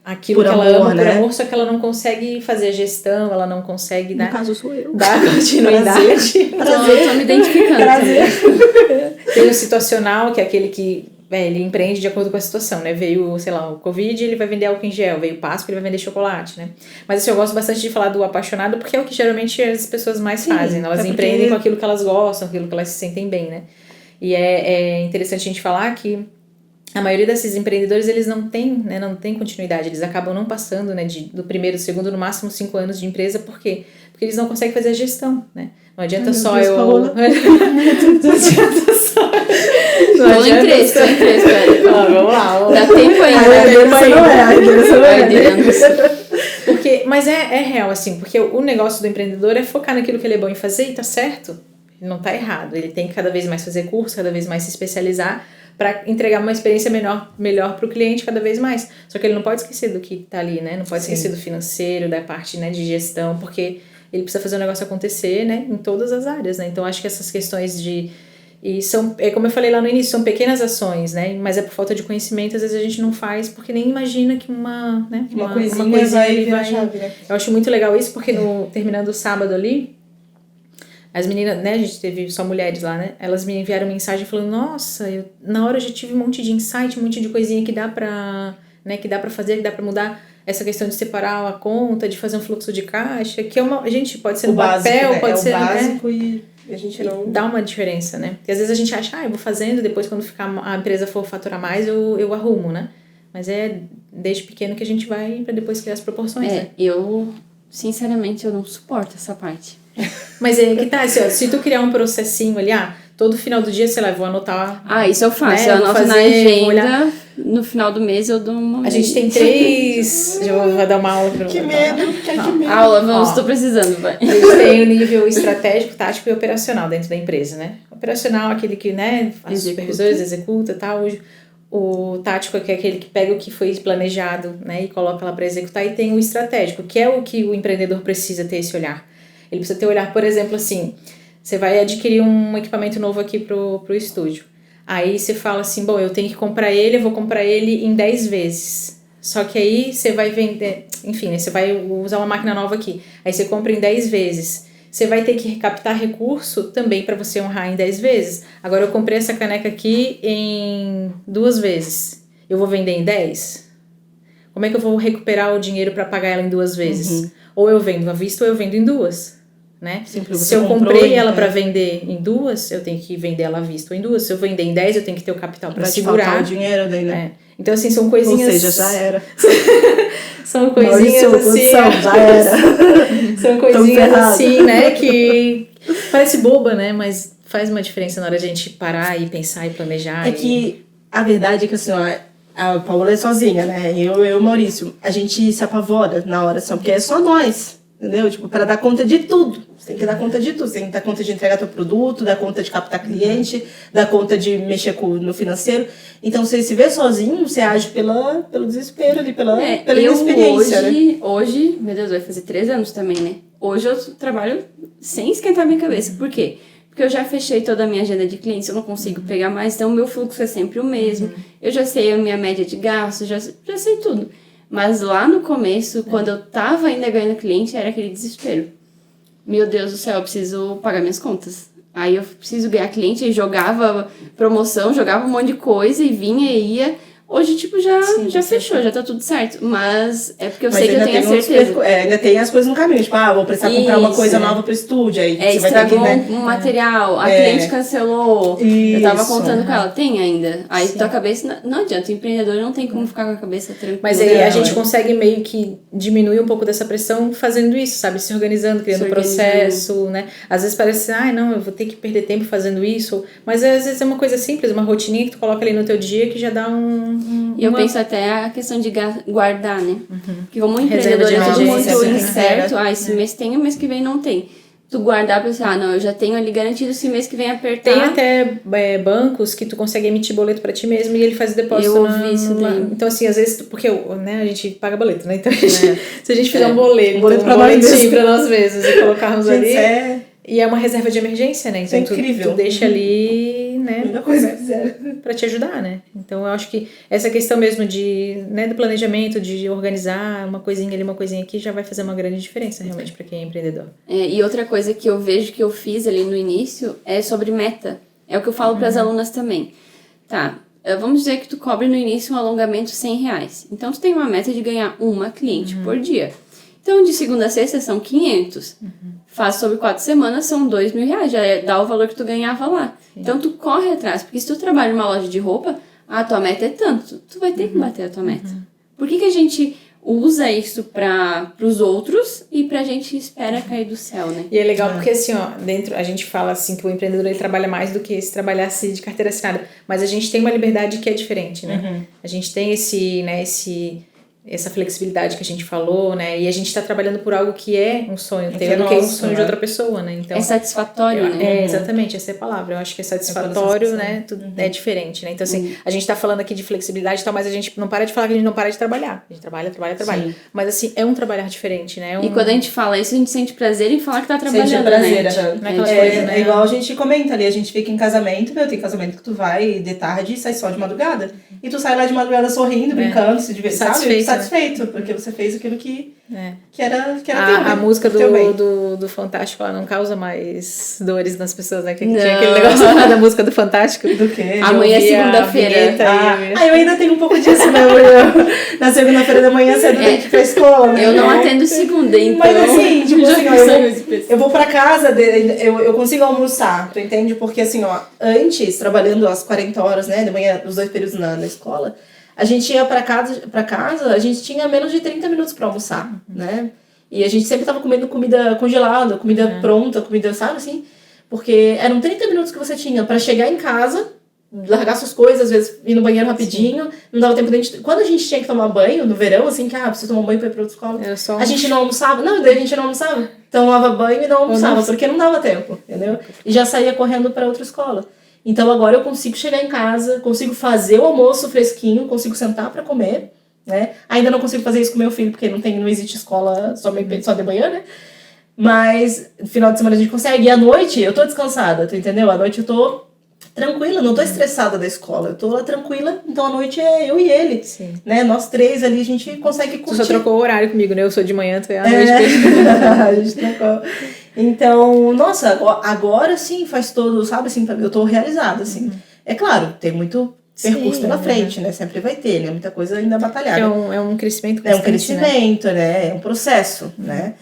aquilo por que ela ama, né? Por amor, só que ela não consegue fazer a gestão, ela não consegue dar... No caso, sou eu. Dar continuidade. Prazer. Tô me identificando. Tem o situacional, que é aquele que... ele empreende de acordo com a situação, né? Veio, sei lá, o Covid, ele vai vender álcool em gel. Veio Páscoa, ele vai vender chocolate, né? Mas assim, eu gosto bastante de falar do apaixonado, porque é o que geralmente as pessoas mais fazem. Né? Elas empreendem com aquilo que elas gostam, aquilo que elas se sentem bem, né? E é interessante a gente falar que a maioria desses empreendedores, eles não têm, né, não tem continuidade, eles acabam não passando, né, do primeiro, segundo, no máximo 5 anos de empresa, por quê? Porque eles não conseguem fazer a gestão, né? Não adianta só eu... Não adianta só... Tô em três, velho. Vamos lá. Dá tempo ainda. Porque, mas é real, assim, porque o negócio do empreendedor é focar naquilo que ele é bom em fazer e tá certo. Ele não tá errado. Ele tem que cada vez mais fazer curso, cada vez mais se especializar para entregar uma experiência melhor para o cliente cada vez mais. Só que ele não pode esquecer do que tá ali, né? Não pode esquecer do financeiro, da parte, né, de gestão, porque ele precisa fazer o negócio acontecer, né, em todas as áreas, né? Então, acho que essas questões como eu falei lá no início, são pequenas ações, né? Mas é por falta de conhecimento, às vezes a gente não faz, porque nem imagina que uma coisinha vai... Chave, né? Eu acho muito legal isso, porque terminando o sábado ali, as meninas, né, a gente teve só mulheres lá, né? Elas me enviaram mensagem falando, nossa, na hora eu já tive um monte de insight, um monte de coisinha que dá pra fazer, que dá pra mudar. Essa questão de separar a conta, de fazer um fluxo de caixa, que gente, pode ser no papel, né? Pode ser... o básico e a gente não... Dá uma diferença, né? Porque às vezes a gente acha, eu vou fazendo, depois quando a empresa for faturar mais, eu arrumo, né? Mas é desde pequeno que a gente vai pra depois criar as proporções, né? Sinceramente, eu não suporto essa parte. Mas é que tá, assim, ó, se tu criar um processinho ali, todo final do dia, sei lá, eu vou anotar... isso eu faço, né? Eu anoto na agenda, no final do mês eu dou uma... A gente tem 3... Vou dar uma aula pra Que medo. Aula, tô precisando, vai. A gente tem o nível estratégico, tático e operacional dentro da empresa, né? Operacional, aquele que, né, os supervisores executa e tal. O tático é aquele que pega o que foi planejado, né, e coloca lá para executar. E tem o estratégico, que é o que o empreendedor precisa ter esse olhar. Ele precisa ter olhar, por exemplo, assim, você vai adquirir um equipamento novo aqui pro estúdio. Aí você fala assim, bom, eu tenho que comprar ele, eu vou comprar ele em 10 vezes. Só que aí você vai vender, enfim, né, você vai usar uma máquina nova aqui. Aí você compra em 10 vezes. Você vai ter que captar recurso também para você honrar em 10 vezes. Agora eu comprei essa caneca aqui em 2 vezes. Eu vou vender em 10? Como é que eu vou recuperar o dinheiro para pagar ela em 2 vezes? Ou eu vendo à vista ou eu vendo em 2. Né? Se eu comprei ela para vender em 2, eu tenho que vender ela à vista ou em 2. Se eu vender em 10, eu tenho que ter o capital para segurar. Vai te faltar o dinheiro daí, né? Então, assim, são coisinhas... Ou seja, já era. São coisinhas assim... Já era. São coisinhas assim, né? Que parece boba, né? Mas faz uma diferença na hora de a gente parar e pensar e planejar. Que a verdade é que, assim, a Paola é sozinha, né? Eu e o Maurício, a gente se apavora na oração, porque é só nós, entendeu? Tipo, para dar conta de tudo. Você tem que dar conta de tudo. Você tem que dar conta de entregar teu produto, dar conta de captar cliente, dar conta de mexer no financeiro. Então, você se vê sozinho, você age pelo desespero ali, pela inexperiência, hoje, meu Deus, vai fazer 3 anos também, né? Hoje eu trabalho sem esquentar minha cabeça. Por quê? Porque eu já fechei toda a minha agenda de clientes, eu não consigo pegar mais, então o meu fluxo é sempre o mesmo. Eu já sei a minha média de gastos, já sei tudo. Mas lá no começo, quando eu tava ainda ganhando cliente, era aquele desespero. Meu Deus do céu, eu preciso pagar minhas contas. Aí eu preciso ganhar cliente, aí jogava promoção, jogava um monte de coisa e vinha e ia. Hoje, tipo, já fechou, já tá tudo certo. Mas é porque eu sei que eu tenho a certeza. Ainda tem as coisas no caminho. Tipo, vou precisar comprar uma coisa nova pro estúdio. Aí você estragou vai ter que, um material, a cliente cancelou. Isso. Eu tava contando com ela, tem ainda. Aí tua cabeça, não adianta, o empreendedor não tem como ficar com a cabeça tranquila. Mas aí a gente consegue meio que diminuir um pouco dessa pressão fazendo isso, sabe? Se organizando, criando processo, né? Às vezes parece, não, eu vou ter que perder tempo fazendo isso. Mas às vezes é uma coisa simples, uma rotininha que tu coloca ali no teu dia que já dá E eu penso até a questão de guardar, né? Porque como empreendedor é tudo muito incerto. Esse mês tem, o mês que vem não tem. Tu guardar pra pensar, não, eu já tenho ali garantido se mês que vem apertar. Tem até bancos que tu consegue emitir boleto pra ti mesmo e ele faz o depósito. Eu ouvi isso daí. Então, assim, às vezes, porque né, a gente paga boleto, né? Então, se a gente fizer um boletinho pra nós mesmos e colocarmos ali... E é uma reserva de emergência, né? Então, incrível. Tu deixa ali, né? Pra te ajudar, né? Então, eu acho que essa questão mesmo do planejamento, de organizar uma coisinha ali, uma coisinha aqui, já vai fazer uma grande diferença, realmente, pra quem é empreendedor. E outra coisa que eu vejo que eu fiz ali no início é sobre meta. É o que eu falo pras alunas também. Tá, vamos dizer que tu cobre no início um alongamento R$100. Então, tu tem uma meta de ganhar uma cliente por dia. Então, de segunda a sexta são 500. Faz sobre 4 semanas, são R$2.000. Já dá o valor que tu ganhava lá. Sim. Então, tu corre atrás. Porque se tu trabalha numa loja de roupa, tua meta é tanto, tu vai ter que bater a tua meta. Por que a gente usa isso pros outros e pra gente espera cair do céu, né? E é legal porque assim, ó, dentro a gente fala assim que o empreendedor ele trabalha mais do que se trabalhasse de carteira assinada, mas a gente tem uma liberdade que é diferente, né? A gente tem essa flexibilidade que a gente falou, né? E a gente tá trabalhando por algo que é um sonho teu, do que um sonho de outra pessoa, né? Então, é satisfatório, né? É, exatamente, essa é a palavra. Eu acho que é satisfatório, né? Tudo é diferente, né? Então, assim, a gente tá falando aqui de flexibilidade e tal, mas a gente não para de falar que a gente não para de trabalhar. A gente trabalha. Sim. Mas, assim, é um trabalhar diferente, né? E quando a gente fala isso, a gente sente prazer em falar que tá trabalhando, sente prazer, né? É igual a gente comenta ali, a gente fica em casamento, tem casamento que tu vai de tarde e sai só de madrugada. E tu sai lá de madrugada sorrindo, brincando, se divertindo, satisfeito, porque você fez aquilo que era teu, a música do Fantástico, ela não causa mais dores nas pessoas, né? Que tinha aquele negócio lá da música do Fantástico. Do quê? Amanhã é segunda-feira. Eu ainda tenho um pouco disso, né? Na segunda-feira da manhã, cedo tem que ir pra escola, né? Eu não atendo segunda, então... Mas assim, tipo assim, ó, eu vou pra casa, eu consigo almoçar, tu entende? Porque assim, ó, antes, trabalhando as 40 horas, né, de manhã, os 2 períodos na escola, a gente ia pra casa, a gente tinha menos de 30 minutos pra almoçar, né? E a gente sempre tava comendo comida congelada, comida pronta, comida, sabe assim? Porque eram 30 minutos que você tinha pra chegar em casa, largar suas coisas, às vezes ir no banheiro rapidinho, não dava tempo de a gente... Quando a gente tinha que tomar banho, no verão, assim, que preciso tomar banho pra ir pra outra escola, a gente não almoçava, daí a gente não almoçava. Tomava banho e não almoçava, porque não dava tempo, entendeu? E já saía correndo pra outra escola. Então agora eu consigo chegar em casa, consigo fazer o almoço fresquinho, consigo sentar pra comer, né? Ainda não consigo fazer isso com meu filho, porque não existe escola só de manhã, né? Mas no final de semana a gente consegue. E à noite eu tô descansada, tu entendeu? À noite eu tô tranquila, não tô estressada da escola, eu tô lá tranquila, então à noite é eu e ele, né? Nós 3 ali, a gente consegue curtir. Tu só trocou o horário comigo, né? Eu sou de manhã, tu é à noite. A gente trocou. Então, nossa, agora sim faz todo, sabe, assim, eu tô realizada, assim. É claro, tem muito percurso pela frente, né? Sempre vai ter, né? Muita coisa ainda batalhada. É um crescimento constante, é um crescimento, né? É um processo, né?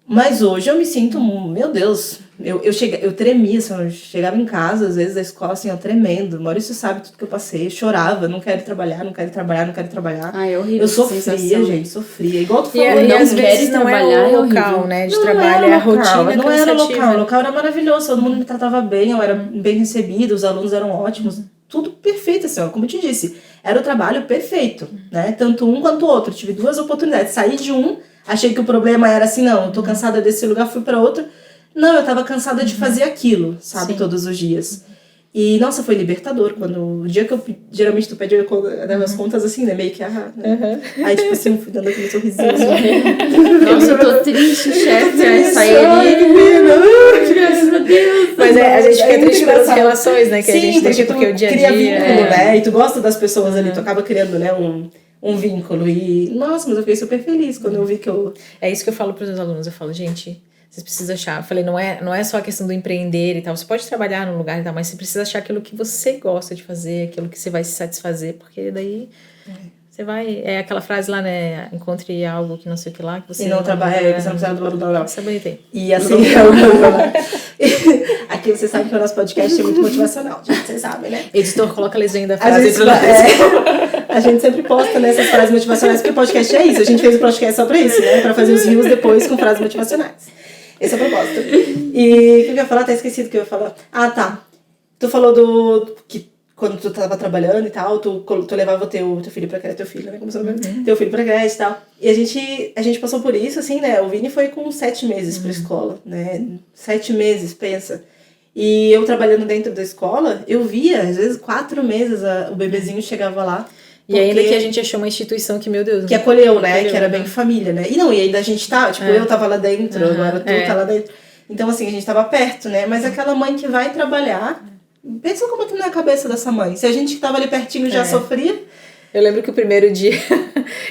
Mas hoje eu me sinto, meu Deus, eu tremia, assim, eu chegava em casa, às vezes, da escola, assim, ó, tremendo. Maurício sabe tudo que eu passei, eu chorava, não quero trabalhar. É horrível. Eu sofria, gente, sofria. Igual tu falou, e às vezes não é o local, né, de trabalho, é a rotina. Não era local, o local era maravilhoso, todo mundo me tratava bem, eu era bem recebida, os alunos eram ótimos, tudo perfeito, assim, ó, como eu te disse, era o trabalho perfeito, né, tanto um quanto o outro. Tive 2 oportunidades, saí de um, achei que o problema era assim, não, eu tô cansada desse lugar, fui pra outro. Não, eu tava cansada de fazer aquilo, sabe, todos os dias. E, nossa, foi libertador, quando o dia que geralmente tu pede as contas assim, né, meio que, né? Aí, tipo assim, eu fui dando aquele sorrisinho. Nossa, eu tô triste, chefe, vai sair ali. Graças a Deus. Mas a gente fica triste pelas relações, né, que a gente deixa, porque o dia a dia... cria vínculo, né, e tu gosta das pessoas ali, tu acaba criando, né, um vínculo. E, nossa, mas eu fiquei super feliz quando eu vi que eu... É isso que eu falo pros meus alunos, eu falo, gente... Vocês precisam achar, eu falei, não é só a questão do empreender e tal, você pode trabalhar num lugar e tal, mas você precisa achar aquilo que você gosta de fazer, aquilo que você vai se satisfazer, porque daí você vai, é aquela frase lá, né, encontre algo que não sei o que lá, que você... E não trabalha, que você não precisa do blá. Isso é bonitei. E assim, aqui você sabe que o nosso podcast é muito motivacional, gente, vocês sabem, né? Editor, coloca a legenda da frase. A gente sempre posta nessas frases motivacionais, porque o podcast é isso, a gente fez o podcast só pra isso, né, pra fazer os reels depois com frases motivacionais. Esse é o propósito. E o que eu ia falar? Até esqueci do que eu ia falar. Ah, tá. Tu falou que quando tu tava trabalhando e tal, tu levava o teu filho pra creche, teu filho, né? Como você teu filho pra creche e tal. E a gente passou por isso, assim, né? O Vini foi com 7 meses pra escola, né? 7 meses, pensa. E eu trabalhando dentro da escola, eu via, às vezes, 4 meses o bebezinho chegava lá. E ainda que a gente achou uma instituição que, meu Deus... Que acolheu, né? Que era bem família, né? E ainda a gente tá... Tipo, eu tava lá dentro, agora tu tá lá dentro. Então, assim, a gente tava perto, né? Mas aquela mãe que vai trabalhar... Pensa como é que não é a cabeça dessa mãe. Se a gente que tava ali pertinho já sofria... Eu lembro que o primeiro dia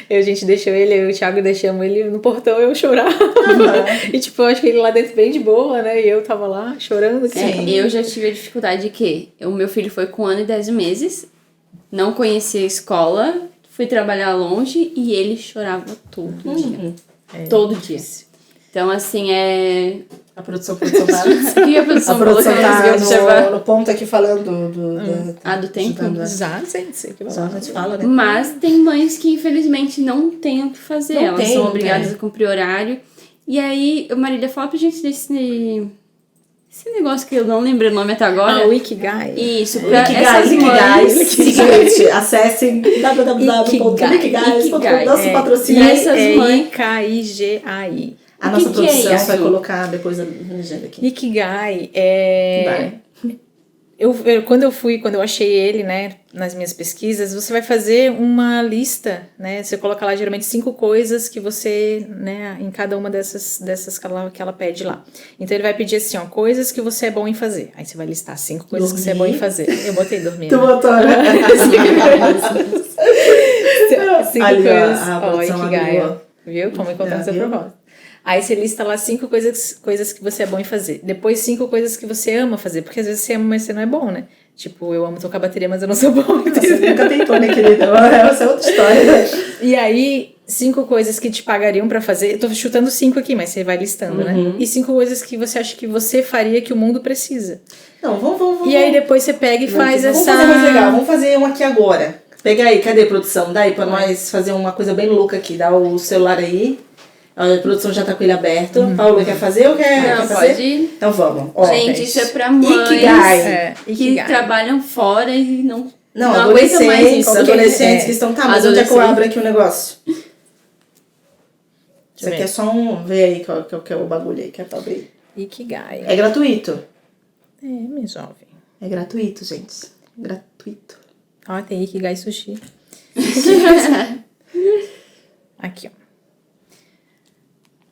a gente deixou ele, eu e o Thiago deixamos ele no portão, eu chorava. E tipo, eu acho que ele lá dentro bem de boa, né? E eu tava lá chorando. Eu já tive a dificuldade de que o meu filho foi com 1 ano e 10 meses... Não conhecia a escola, fui trabalhar longe e ele chorava todo dia. Todo dia. Então, assim, A produção tá... E a produção, a produção tá no ponto aqui falando do tempo. Exato, gente. Só a gente fala, né? Mas tem mães que, infelizmente, não têm o que fazer. Elas são obrigadas a cumprir horário. E aí, a Marília, fala pra gente esse negócio que eu não lembro o nome até agora. O Ikigai. Isso, pra essas mães... Seguinte, acessem www.ikigai.com, nosso patrocínio. E essas mães... Ikigai. A nossa produção vai colocar depois a legenda aqui. Ikigai quando eu achei ele, né, nas minhas pesquisas, você vai fazer uma lista, né, você coloca lá geralmente 5 coisas que você, né, em cada uma dessas que ela pede lá. Então ele vai pedir assim, ó, coisas que você é bom em fazer. Aí você vai listar 5 coisas que você é bom em fazer. Eu botei dormir. Tu botou, né? 5 coisas. Ó, Ikigai, viu? Como encontrar seu propósito. Aí você lista lá 5 coisas que você é bom em fazer. Depois 5 coisas que você ama fazer. Porque às vezes você ama, mas você não é bom, né? Tipo, eu amo tocar bateria, mas eu não sou bom. Você nunca tentou, né, querida? Essa é outra história, né? E aí, 5 coisas que te pagariam pra fazer. Eu tô chutando 5 aqui, mas você vai listando, né? E 5 coisas que você acha que você faria que o mundo precisa. Não, vamos. E aí depois você pega e faz essa... Vamos fazer mais legal. Vamos fazer um aqui agora. Pega aí, cadê a produção? Dá aí pra nós fazer uma coisa bem louca aqui. Dá o celular aí. A produção já tá com ele aberto. Paula, quer fazer ou quer fazer? Pode ir. Então vamos. Gente, isso é pra mães que trabalham fora e não aguentam mais isso. Adolescentes que estão... Tá, mas onde é que eu abro aqui o negócio? Isso aqui é só um... Vê aí qual que é o bagulho aí que é pra abrir. Ikigai. É gratuito. Me jovem. É gratuito, gente. Gratuito. Ó, tem Ikigai Sushi. Aqui, ó.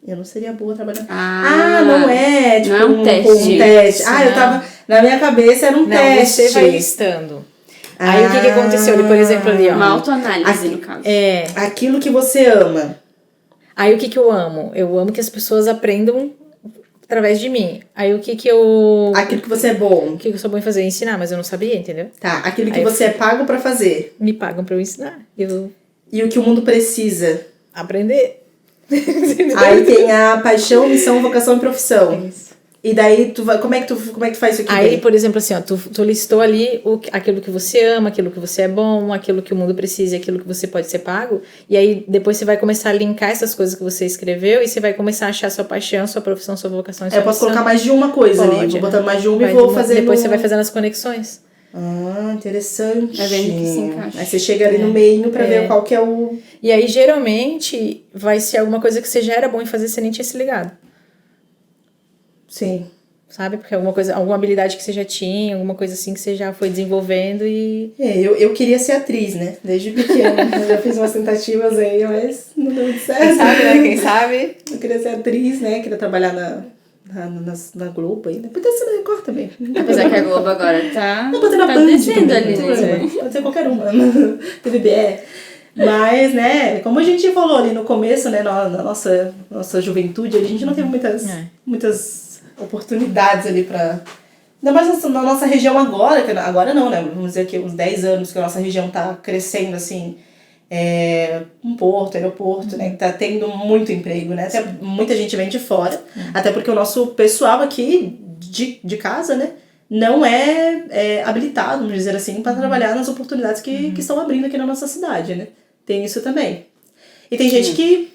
Eu não seria boa trabalhando. Não é? Tipo, não é um teste. Eu tava... Na minha cabeça era um teste. Você vai listando. Aí o que aconteceu ali, por exemplo, ali, ó. Uma autoanálise, no caso. Aquilo que você ama. Aí o que eu amo? Eu amo que as pessoas aprendam através de mim. Aí o que eu... Aquilo que você é bom. O que eu sou bom em fazer? Ensinar, mas eu não sabia, entendeu? Tá, aquilo que você é pago pra fazer. Me pagam pra eu ensinar. E o que o mundo precisa. Aprender. Aí tem a paixão, missão, vocação e profissão. Isso. E daí, como é que tu faz isso aqui? Aí, bem? por exemplo, assim, ó, tu listou ali aquilo que você ama, aquilo que você é bom, aquilo que o mundo precisa e aquilo que você pode ser pago. E aí, depois você vai começar a linkar essas coisas que você escreveu e você vai começar a achar sua paixão, sua profissão, sua vocação e sua Eu posso colocar mais de uma coisa ali. Vou botando mais de uma e vou fazendo... Depois você vai fazendo as conexões. Interessante. Vai vendo que se encaixa. Aí você chega ali no meio pra ver qual que é o... E aí, geralmente, vai ser alguma coisa que você já era bom em fazer, você nem tinha se ligado. Sim. Sabe? Porque alguma habilidade que você já tinha, alguma coisa assim que você já foi desenvolvendo e... eu queria ser atriz, né? Desde pequena. Eu já fiz umas tentativas aí, mas não deu muito certo. Quem sabe, né? Quem sabe? Eu queria ser atriz, né? Queria trabalhar na Globo aí. Depois ser na Record também. Apesar que a Globo agora tá... Não, botei na tá Band descendo também, ali, né? Pode ser qualquer uma. TVBE. Mas, né, como a gente falou ali no começo, né, na nossa juventude, a gente não teve muitas oportunidades ali pra... Ainda mais na nossa região agora, que agora não, né, vamos dizer que uns 10 anos que a nossa região tá crescendo, assim, um porto, aeroporto, né, que tá tendo muito emprego, né, até muita gente vem de fora, até porque o nosso pessoal aqui de casa, né, não é habilitado, vamos dizer assim, para trabalhar nas oportunidades que estão abrindo aqui na nossa cidade, né. Tem isso também. E tem gente que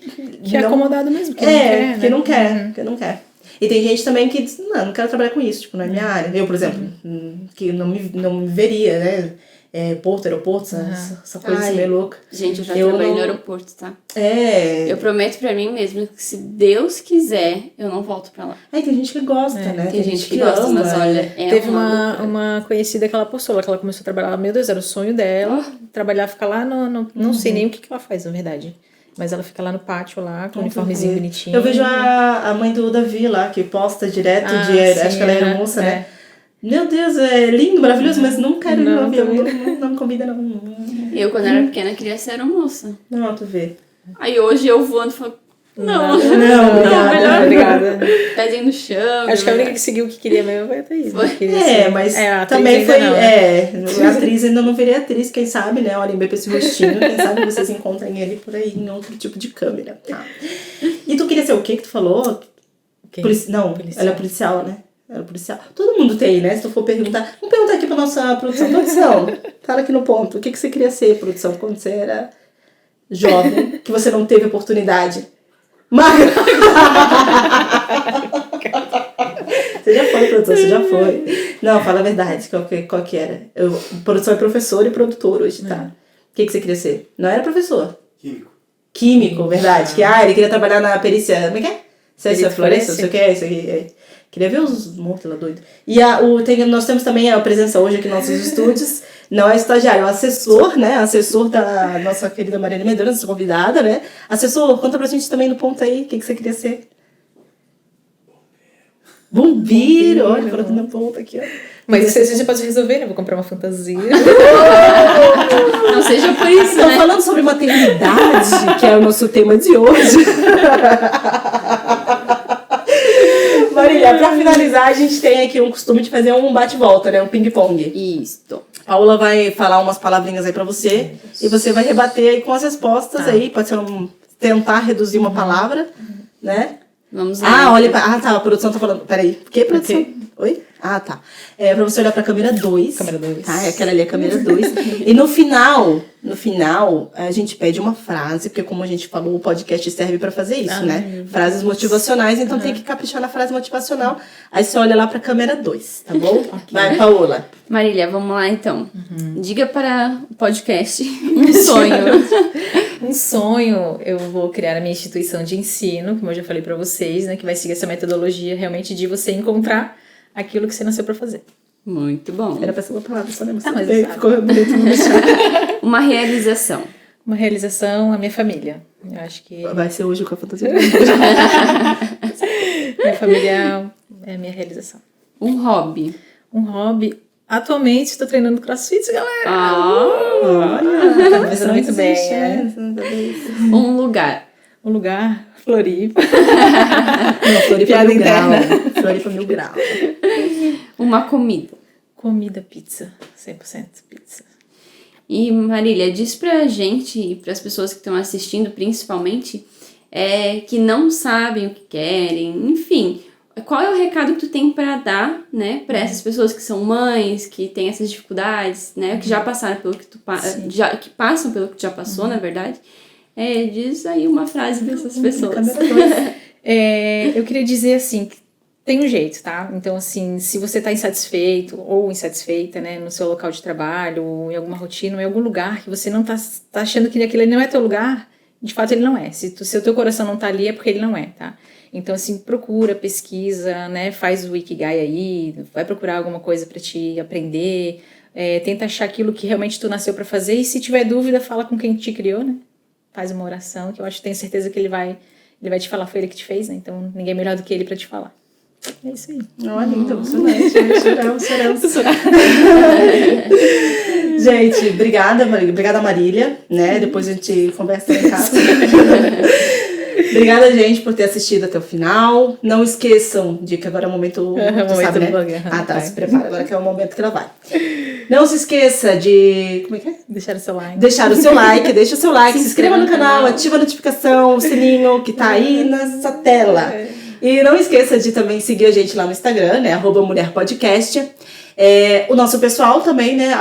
é acomodado mesmo, que não quer, que não quer, que não quer. E tem gente também que diz, não quero trabalhar com isso, tipo, não é minha área. Eu, por exemplo, que não me veria, né? Porto, aeroporto, essa coisa assim meio louca. Gente, eu já trabalhei no aeroporto, tá? Eu prometo pra mim mesma que se Deus quiser, eu não volto pra lá. Tem gente que gosta, né? Tem gente que gosta, ama, mas olha, teve uma conhecida que ela postou lá, que ela começou a trabalhar, meu Deus, era o sonho dela, trabalhar, ficar lá não sei nem o que ela faz, na verdade. Mas ela fica lá no pátio, lá, com o uniformezinho bonitinho. Eu vejo a mãe do Davi lá, que posta direto acho que ela era moça, né? Meu Deus, é lindo, maravilhoso, mas não quero ir no avião, não me convida, não. Eu, quando era pequena, queria ser aeromoça. Não, tu vê. Aí hoje eu voando, falo, não, obrigada. Pezinho no chão. Acho que a única que seguiu o que queria mesmo foi a Thaís. Mas também foi, a atriz ainda não virei atriz, quem sabe, né? Olhem bem pra esse rostinho, quem sabe vocês encontrem ele por aí em outro tipo de câmera. E tu queria ser o que tu falou? Não, policial. Ela é policial, né? Ela é policial. Todo mundo tem, né? Se tu for perguntar... Vamos perguntar aqui pra nossa produção. Produção, fala aqui no ponto. O que você queria ser, produção, quando você era jovem, que você não teve oportunidade? Magra! Você já foi, produção, você já foi. Não, fala a verdade, qual que era? Produção é professor e produtor hoje, tá? O que você queria ser? Não era professor? Químico, verdade. Ele queria trabalhar na perícia, como é que é? Ciência florescência, não sei o que é isso aqui. Queria ver os mortos lá doidos. E nós temos também a presença hoje aqui nos nossos estúdios. Não é estagiário, é o assessor, né? Assessor da nossa querida Mariana Medeiros, nossa convidada, né? Assessor, conta pra gente também no ponto aí, o que você queria ser? Bombeiro! Olha, falando na ponta aqui, ó. Mas isso a gente pode resolver, né? Vou comprar uma fantasia. Não seja por isso, né? Falando sobre maternidade, que é o nosso tema de hoje. Marília, pra finalizar, a gente tem aqui um costume de fazer um bate-volta, né? Um ping-pong. Isso. Paula vai falar umas palavrinhas aí pra você e você vai rebater aí com as respostas aí. Pode ser tentar reduzir uma palavra, né? Vamos lá. Olha pra... tá, a produção tá falando. Peraí, que produção? Oi? Tá. Pra você olhar pra câmera 2. Câmera 2. Tá, aquela ali é a câmera 2. E no final, a gente pede uma frase, porque como a gente falou, o podcast serve pra fazer isso, né? Frases motivacionais, então tem que caprichar na frase motivacional. Aí você olha lá pra câmera 2, tá bom? Okay. Vai, Paola. Marília, vamos lá então. Diga para o podcast um sonho. Um sonho, eu vou criar a minha instituição de ensino, como eu já falei pra vocês, né? Que vai seguir essa metodologia realmente de você encontrar aquilo que você nasceu pra fazer. Muito bom. Era pra ser uma palavra, só lembro. Mas ficou bonito no deixar. Uma realização. Uma realização, a minha família. Eu acho que... Vai ser hoje com a fantasia. Minha família é a minha realização. Um hobby. Um hobby... Atualmente estou treinando crossfit, galera. Tá começando muito bem, né? Um lugar. Um lugar, Floripa. Não, Floripa Mil Grau. Floripa Mil Grau. Uma comida. Comida, pizza. 100% pizza. E Marília, diz pra gente e pras pessoas que estão assistindo, principalmente, que não sabem o que querem, enfim... Qual é o recado que tu tem para dar, né, para essas pessoas que são mães, que têm essas dificuldades, né, que já passaram pelo que que passam pelo que tu já passou, na verdade? Diz aí uma frase dessas pessoas. Eu queria dizer assim, que tem um jeito, tá? Então, assim, se você tá insatisfeito ou insatisfeita, né, no seu local de trabalho, ou em alguma rotina, ou em algum lugar que você não tá achando que aquele não é teu lugar, de fato ele não é. Se o teu coração não tá ali, é porque ele não é, tá? Então, assim, procura, pesquisa, né, faz o Ikigai aí, vai procurar alguma coisa para te aprender, tenta achar aquilo que realmente tu nasceu para fazer, e se tiver dúvida, fala com quem te criou, né, faz uma oração, que eu tenho certeza que ele vai te falar, foi ele que te fez, né, então ninguém é melhor do que ele para te falar. É isso aí. Olha, então, choramos. Gente, obrigada Marília, né, depois a gente conversa em casa. Obrigada, gente, por ter assistido até o final. Não esqueçam de que agora é o momento... sabe, né? Tá, se prepara. Agora que é o momento que ela vai. Não se esqueça de... Como é que é? Deixa o seu like. Deixa o seu like, se inscreva no canal, ativa a notificação, o sininho que tá aí nessa tela. E não esqueça de também seguir a gente lá no Instagram, né? @mulherpodcast. O nosso pessoal também, né?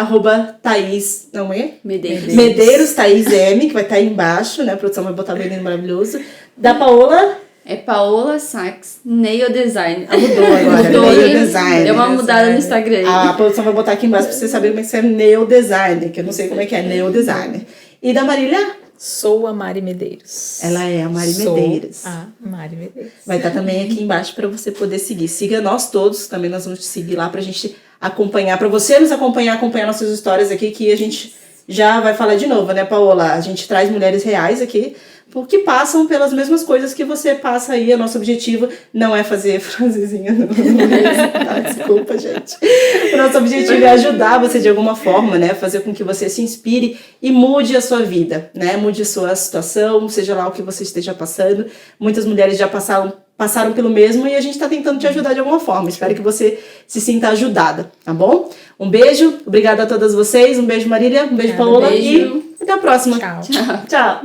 @Thaís... Não é? Medeiros, Thaís M, que vai estar aí embaixo, né? A produção vai botar bem lindo, maravilhoso. Da Paola... É Paola Sachs, Nail Design. Mudou agora. Nail Design. Deu uma mudada no Instagram. A produção vai botar aqui embaixo pra você saber como é que é Nail Design, que eu não sei como é que é Nail Design. E da Marília? Sou a Mari Medeiros. Ela é a Mari Medeiros. A Mari Medeiros. Vai estar também aqui embaixo para você poder seguir. Siga nós todos, também nós vamos te seguir lá pra gente acompanhar, pra você nos acompanhar nossas histórias aqui, que a gente já vai falar de novo, né, Paola? A gente traz mulheres reais aqui, porque passam pelas mesmas coisas que você passa aí. O nosso objetivo não é fazer frasezinha, não. Desculpa, gente. O nosso objetivo é ajudar você de alguma forma, né? Fazer com que você se inspire e mude a sua vida, né? Mude a sua situação, seja lá o que você esteja passando. Muitas mulheres já passaram pelo mesmo e a gente está tentando te ajudar de alguma forma. Espero que você se sinta ajudada, tá bom? Um beijo, obrigada a todas vocês. Um beijo, Marília. Um beijo, Paola. Beijo. E até a próxima. Tchau. Tchau.